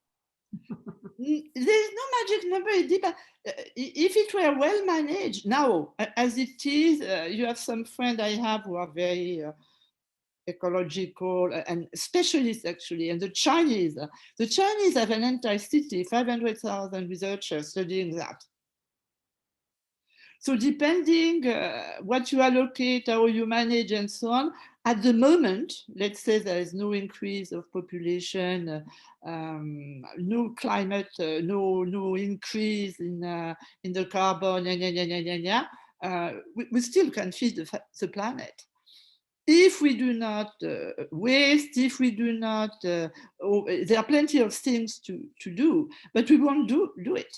There's no magic number. If it were well managed, now as it is, you have some friends I have who are very ecological and specialists actually, and the Chinese have an anti-city, 500,000 researchers studying that. So depending what you allocate, how you manage and so on, at the moment, let's say there is no increase of population, no climate, no increase in the carbon, we still can feed the planet. If we do not waste, if we do not, there are plenty of things to do, but we won't do it.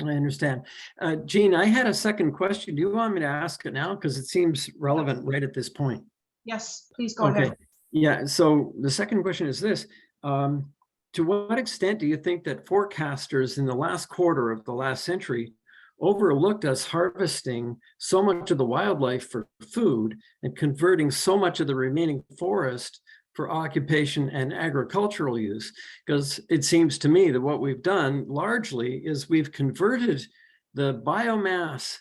I understand. Jean, I had a second question. Do you want me to ask it now? Because it seems relevant right at this point. Yes, please go ahead. Yeah, so the second question is this. To what extent do you think that forecasters in the last quarter of the last century overlooked us harvesting so much of the wildlife for food and converting so much of the remaining forest for occupation and agricultural use? Because it seems to me that what we've done largely is we've converted the biomass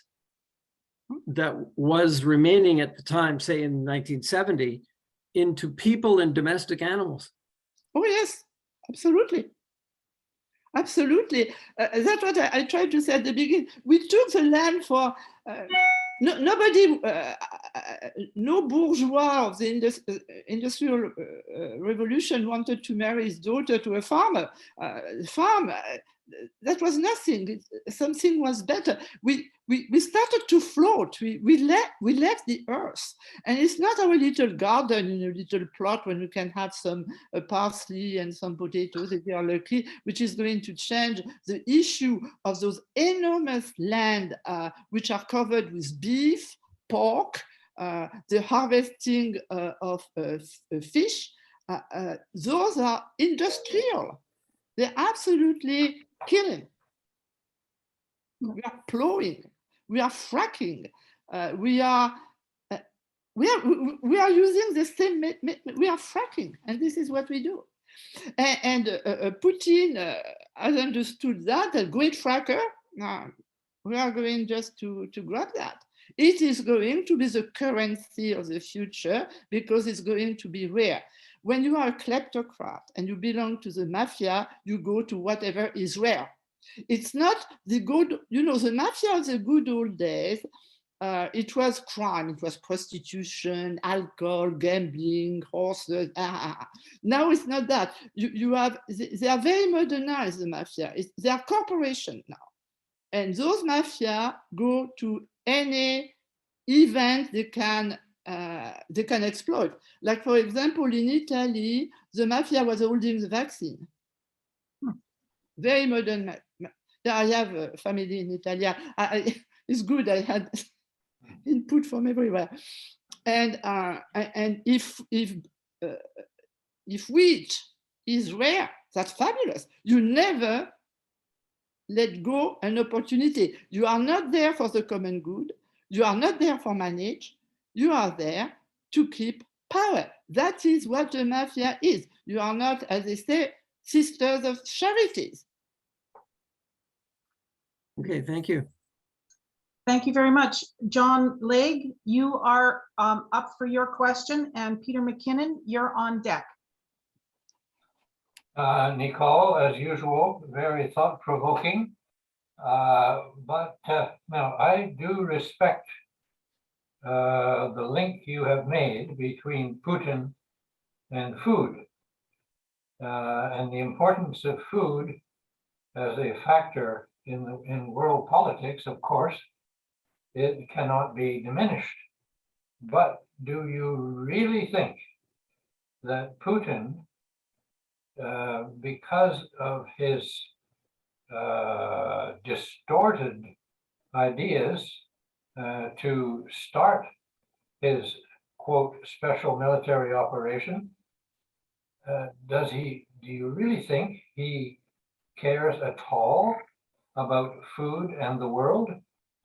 that was remaining at the time, say in 1970, into people and domestic animals. Oh yes, absolutely. Absolutely. That's what I tried to say at the beginning. We took the land for nobody, no bourgeois of the industrial revolution wanted to marry his daughter to a farmer. That was nothing. Something was better. We started to float. We left the earth, and it's not our little garden in a little plot when we can have some parsley and some potatoes if we are lucky, which is going to change the issue of those enormous land which are covered with beef, pork, the harvesting of fish. Those are industrial. They're absolutely killing. We are plowing. We are fracking. We are using the same. We are fracking, and this is what we do. And Putin has understood that. A great fracker. We are going just to grab that. It is going to be the currency of the future because it's going to be rare. When you are a kleptocrat and you belong to the mafia, you go to whatever is rare. It's not the good, the mafia of the good old days, it was crime, it was prostitution, alcohol, gambling, horses. Now it's not that. They are very modernized, the mafia. They are corporations now. And those mafia go to any event they can exploit. Like, for example, in Italy, the mafia was holding the vaccine. Very modern. I have a family in Italy. It's good. I had input from everywhere. And if wheat is rare, that's fabulous. You never let go an opportunity. You are not there for the common good. You are not there for manage. You are there to keep power. That is what the mafia is. You are not, as they say, sisters of charities. Okay, thank you. Thank you very much. John Legg, you are up for your question, and Peter McKinnon, you're on deck. Nicole, as usual, very thought-provoking. But now I do respect the link you have made between Putin and food, and the importance of food as a factor in world politics. Of course, it cannot be diminished. But do you really think that Putin, because of his distorted ideas to start his, quote, special military operation, do you really think he cares at all about food and the world?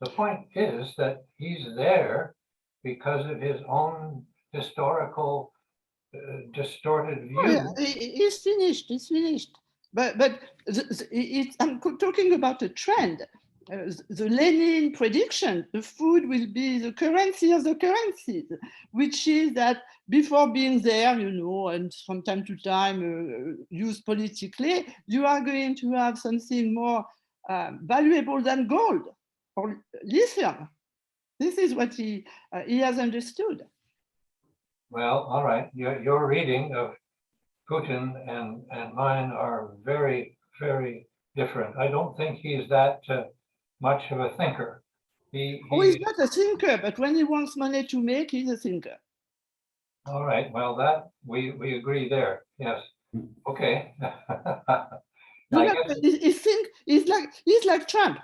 The point is that he's there because of his own historical distorted view. Oh, yeah, it's finished. It's finished. But I'm talking about a trend. The Lenin prediction: the food will be the currency of the currencies, which is that before being there, you know, and from time to time used politically, you are going to have something more valuable than gold or lithium. This is what he has understood. Well, all right. Your reading of Putin and mine are very, very different. I don't think he's that much of a thinker. He's not a thinker, but when he wants money to make, he's a thinker. All right. Well, that we agree there. Yes. Okay. He's like Trump.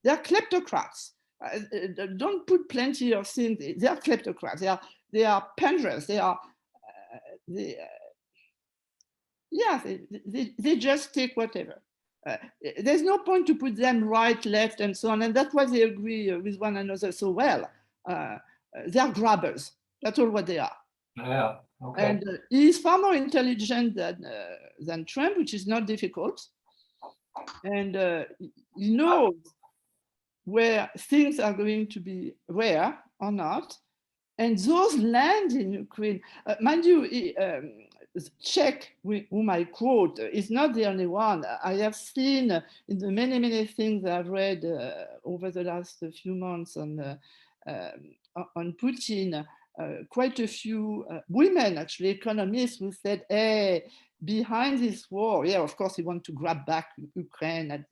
They're kleptocrats. Don't put plenty of things. They are kleptocrats. They are pendulous. They just take whatever. There's no point to put them right, left, and so on. And that's why they agree with one another so well. They are grabbers. That's all what they are. Yeah. Okay. And he's far more intelligent than Trump, which is not difficult. And he knows where things are going to be rare or not. And those lands in Ukraine, mind you, Czech, whom I quote, is not the only one. I have seen in the many, many things I've read over the last few months on Putin, quite a few women, actually, economists who said, hey, behind this war, yeah, of course, he wants to grab back Ukraine at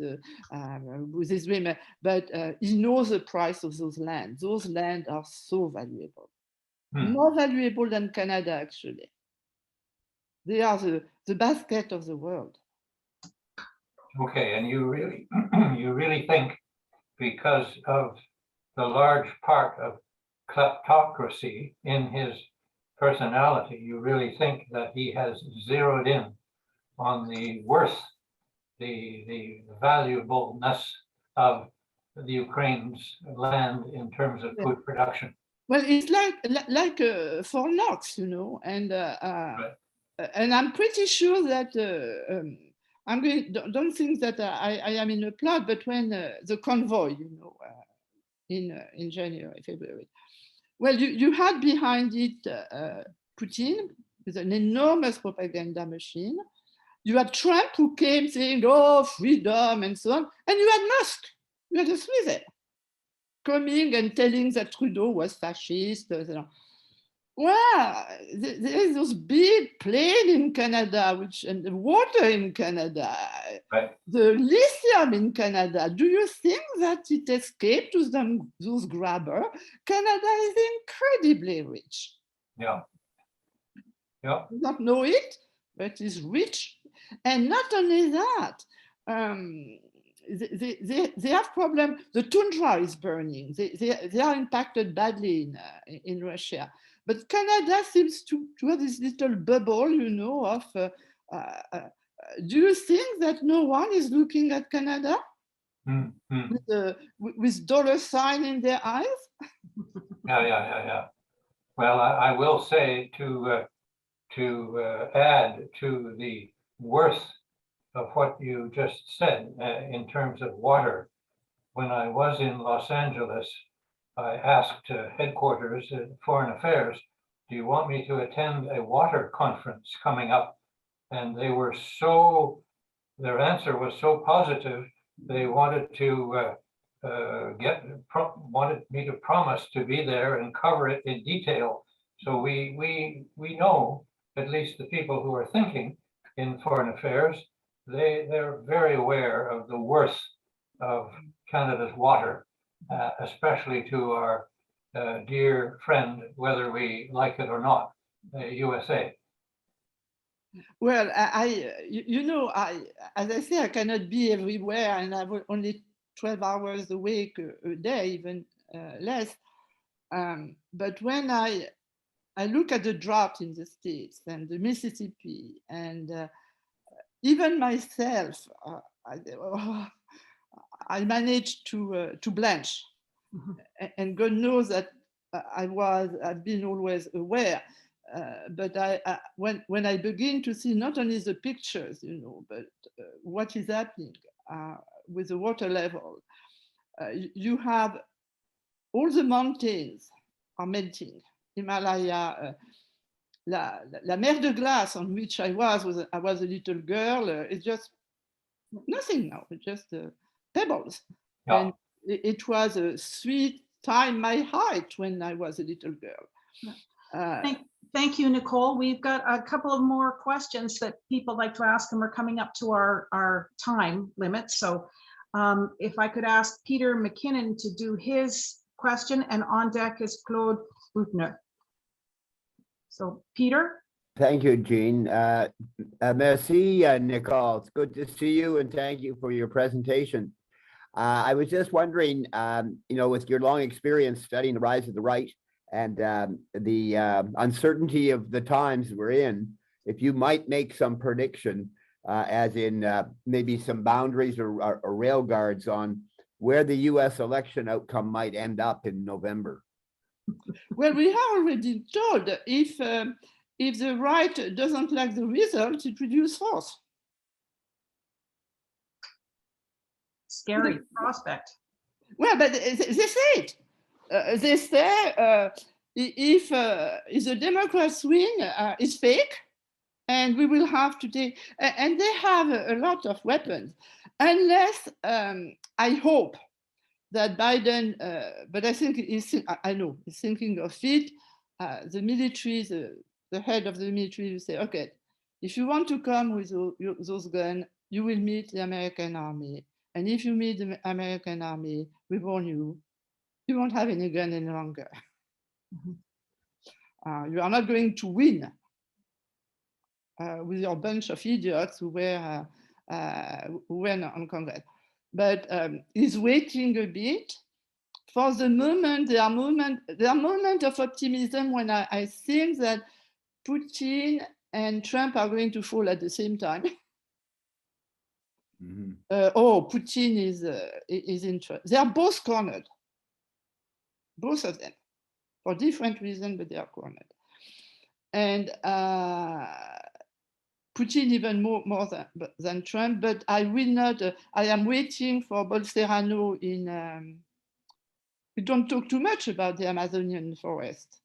with his women, but he knows the price of those lands. Those lands are so valuable, more valuable than Canada, actually. They are the basket of the world. Okay, and you really think because of the large part of kleptocracy in his personality, you really think that he has zeroed in on the worth, the valuableness of the Ukraine's land in terms of food production? Well, it's like Fort Knox, you know, and Right. And I'm pretty sure that don't think that I am in a plot, but when the convoy, you know, in January, February, well, you had behind it Putin with an enormous propaganda machine. You had Trump who came saying, oh, freedom and so on. And you had Musk, you had a Swiss coming and telling that Trudeau was fascist. Well, there's those big plane in Canada, and the water in Canada, Right. the lithium in Canada. Do you think that it escaped to them, those grabbers? Canada is incredibly rich. Yeah. Yeah. You don't know it, but it's rich. And not only that, they have problems. The tundra is burning. They are impacted badly in Russia. But Canada seems to have this little bubble, you know, of, do you think that no one is looking at Canada with dollar sign in their eyes? Yeah. Well, I will say to add to the worth of what you just said in terms of water, when I was in Los Angeles, I asked headquarters in Foreign Affairs, do you want me to attend a water conference coming up? And they were so, their answer was so positive, they wanted to wanted me to promise to be there and cover it in detail. So we know, at least the people who are thinking in foreign affairs, they're very aware of the worth of Canada's water, especially to our dear friend, whether we like it or not, USA. Well, as I say, I cannot be everywhere, and I have only 12 hours a week, a day, even less. But when I look at the drought in the States and the Mississippi, and even myself, I managed to blanch. Mm-hmm. And God knows that I've been always aware. But when I begin to see not only the pictures, but what is happening with the water level, you have all the mountains are melting. Himalaya, la mer de glace on which I was a little girl, it's just nothing now. It's just pebbles. Yeah. And it was a 3 times my height when I was a little girl. Thank you, Nicole. We've got a couple of more questions that people like to ask, and we're coming up to our time limit. So if I could ask Peter McKinnon to do his question, and on deck is Claude Buchner. So Peter. Thank you, Jean. Merci, Nicole. It's good to see you, and thank you for your presentation. I was just wondering, with your long experience studying the rise of the right, and the uncertainty of the times we're in, if you might make some prediction, as in maybe some boundaries or rail guards on where the US election outcome might end up in November. Well, we have already told if the right doesn't like the result, it will use force. Scary prospect. Well, but they say it. They say if the Democrats win, it's fake, and we will have to take. And they have a lot of weapons, unless I hope that Biden. But I think he's thinking of it. The military, the head of the military, will say, okay, if you want to come with those guns, you will meet the American army. And if you meet the American army, we warn you, you won't have any gun any longer. Mm-hmm. You are not going to win with your bunch of idiots who were on Congress. But he's waiting a bit. For the moment, there are moments of optimism when I think that Putin and Trump are going to fall at the same time. Mm-hmm. Putin is in trouble. They are both cornered, both of them, for different reasons, but they are cornered. And Putin even more than Trump, but I will not. I am waiting for Bolsonaro in. We don't talk too much about the Amazonian forest,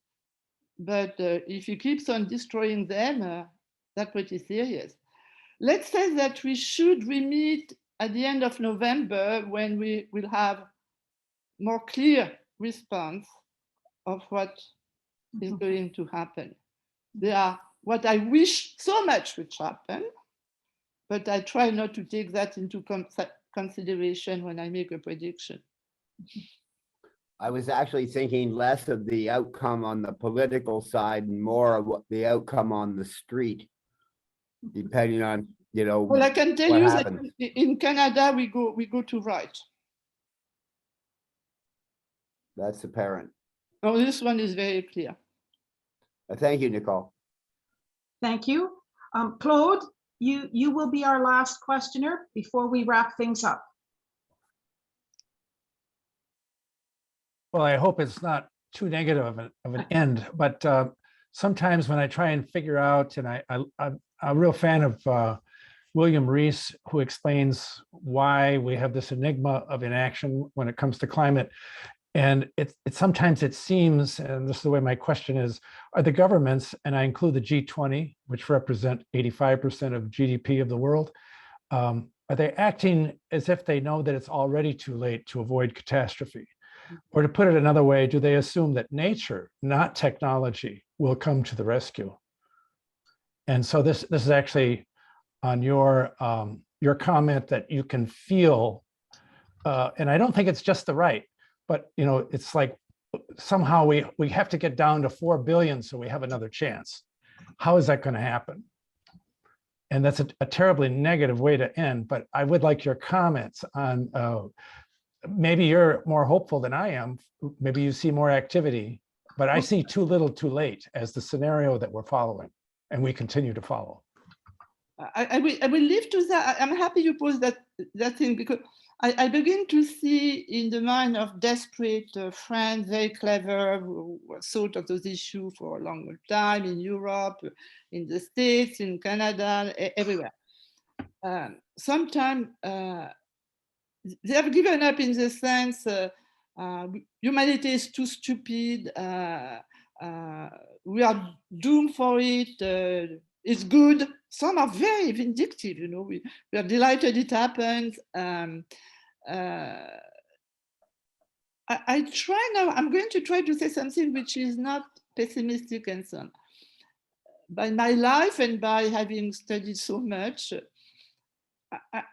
but if he keeps on destroying them, that's pretty serious. Let's say that we meet at the end of November when we will have more clear response of what is going to happen. They are what I wish so much would happen, but I try not to take that into consideration when I make a prediction. I was actually thinking less of the outcome on the political side and more of what the outcome on the street, depending on, Well, I can tell you happens. That in Canada, we go to right. That's apparent. Oh, this one is very clear. Thank you, Nicole. Thank you. Claude, you will be our last questioner before we wrap things up. Well, I hope it's not too negative of an end, but sometimes when I try and figure out, and I'm a real fan of William Rees, who explains why we have this enigma of inaction when it comes to climate. And sometimes it seems, and this is the way my question is, are the governments, and I include the G20, which represent 85% of GDP of the world, are they acting as if they know that it's already too late to avoid catastrophe? Or to put it another way, do they assume that nature, not technology, will come to the rescue? And so this is actually on your comment that you can feel, and I don't think it's just the right, but it's like somehow we have to get down to 4 billion so we have another chance. How is that going to happen? And that's a terribly negative way to end, but I would like your comments on, maybe you're more hopeful than I am. Maybe you see more activity, but I see too little too late as the scenario that we're following and we continue to follow. I will leave to that. I'm happy you posed that thing, because I begin to see in the mind of desperate friends, very clever, who thought of those issues for a longer time in Europe, in the States, in Canada, everywhere. Sometimes they have given up in the sense humanity is too stupid, we are doomed for it, it's good. Some are very vindictive, we are delighted it happens. I try now, I'm going to try to say something which is not pessimistic and so on. By my life and by having studied so much,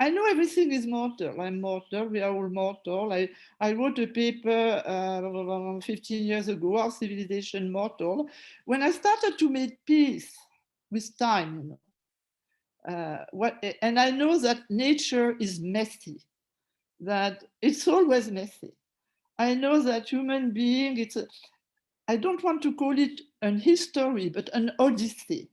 I know everything is mortal. I'm mortal, we are all mortal. I wrote a paper 15 years ago, Our Civilization Mortal, when I started to make peace with time. And I know that nature is messy, that it's always messy. I know that human being, I don't want to call it an history, but an odyssey.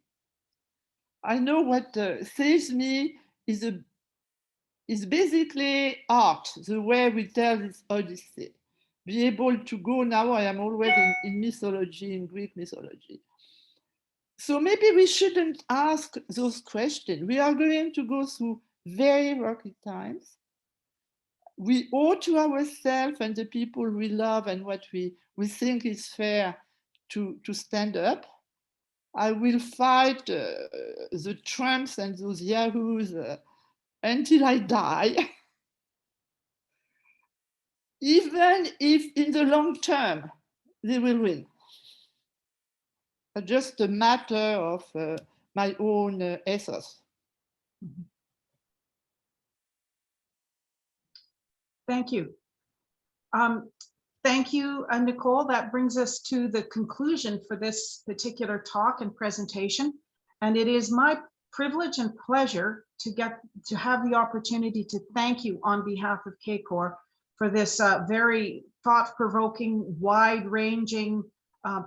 I know what saves me is basically art, the way we tell this odyssey. Be able to go now, I am always in mythology, in Greek mythology. So maybe we shouldn't ask those questions. We are going to go through very rocky times. We owe to ourselves and the people we love and what we think is fair to stand up. I will fight the Trumps and those yahoos until I die. Even if in the long term, they will win. Just a matter of my own ethos. Thank you. Thank you, Nicole. That brings us to the conclusion for this particular talk and presentation. And it is my privilege and pleasure to have the opportunity to thank you on behalf of CACOR for this very thought-provoking, wide-ranging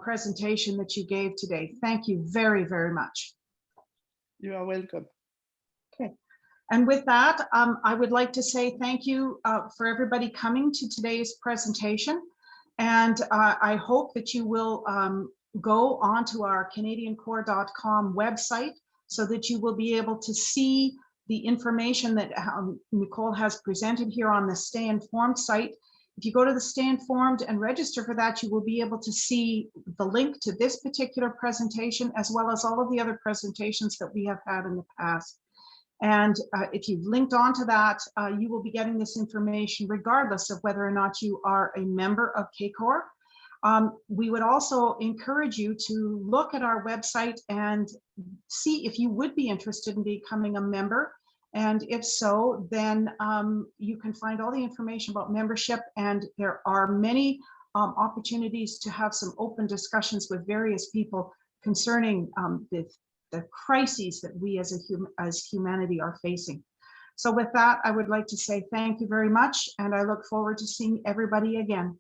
presentation that you gave today. Thank you very, very much. You are welcome. Okay. And with that, I would like to say thank you for everybody coming to today's presentation. And I hope that you will go onto our CanadianCorps.com website so that you will be able to see the information that Nicole has presented here on the Stay Informed site. If you go to the Stay Informed and register for that, you will be able to see the link to this particular presentation, as well as all of the other presentations that we have had in the past. And if you've linked onto that, you will be getting this information regardless of whether or not you are a member of CACOR. We would also encourage you to look at our website and see if you would be interested in becoming a member. And if so, then you can find all the information about membership, and there are many opportunities to have some open discussions with various people concerning the crises that we as humanity are facing. So with that, I would like to say thank you very much, and I look forward to seeing everybody again.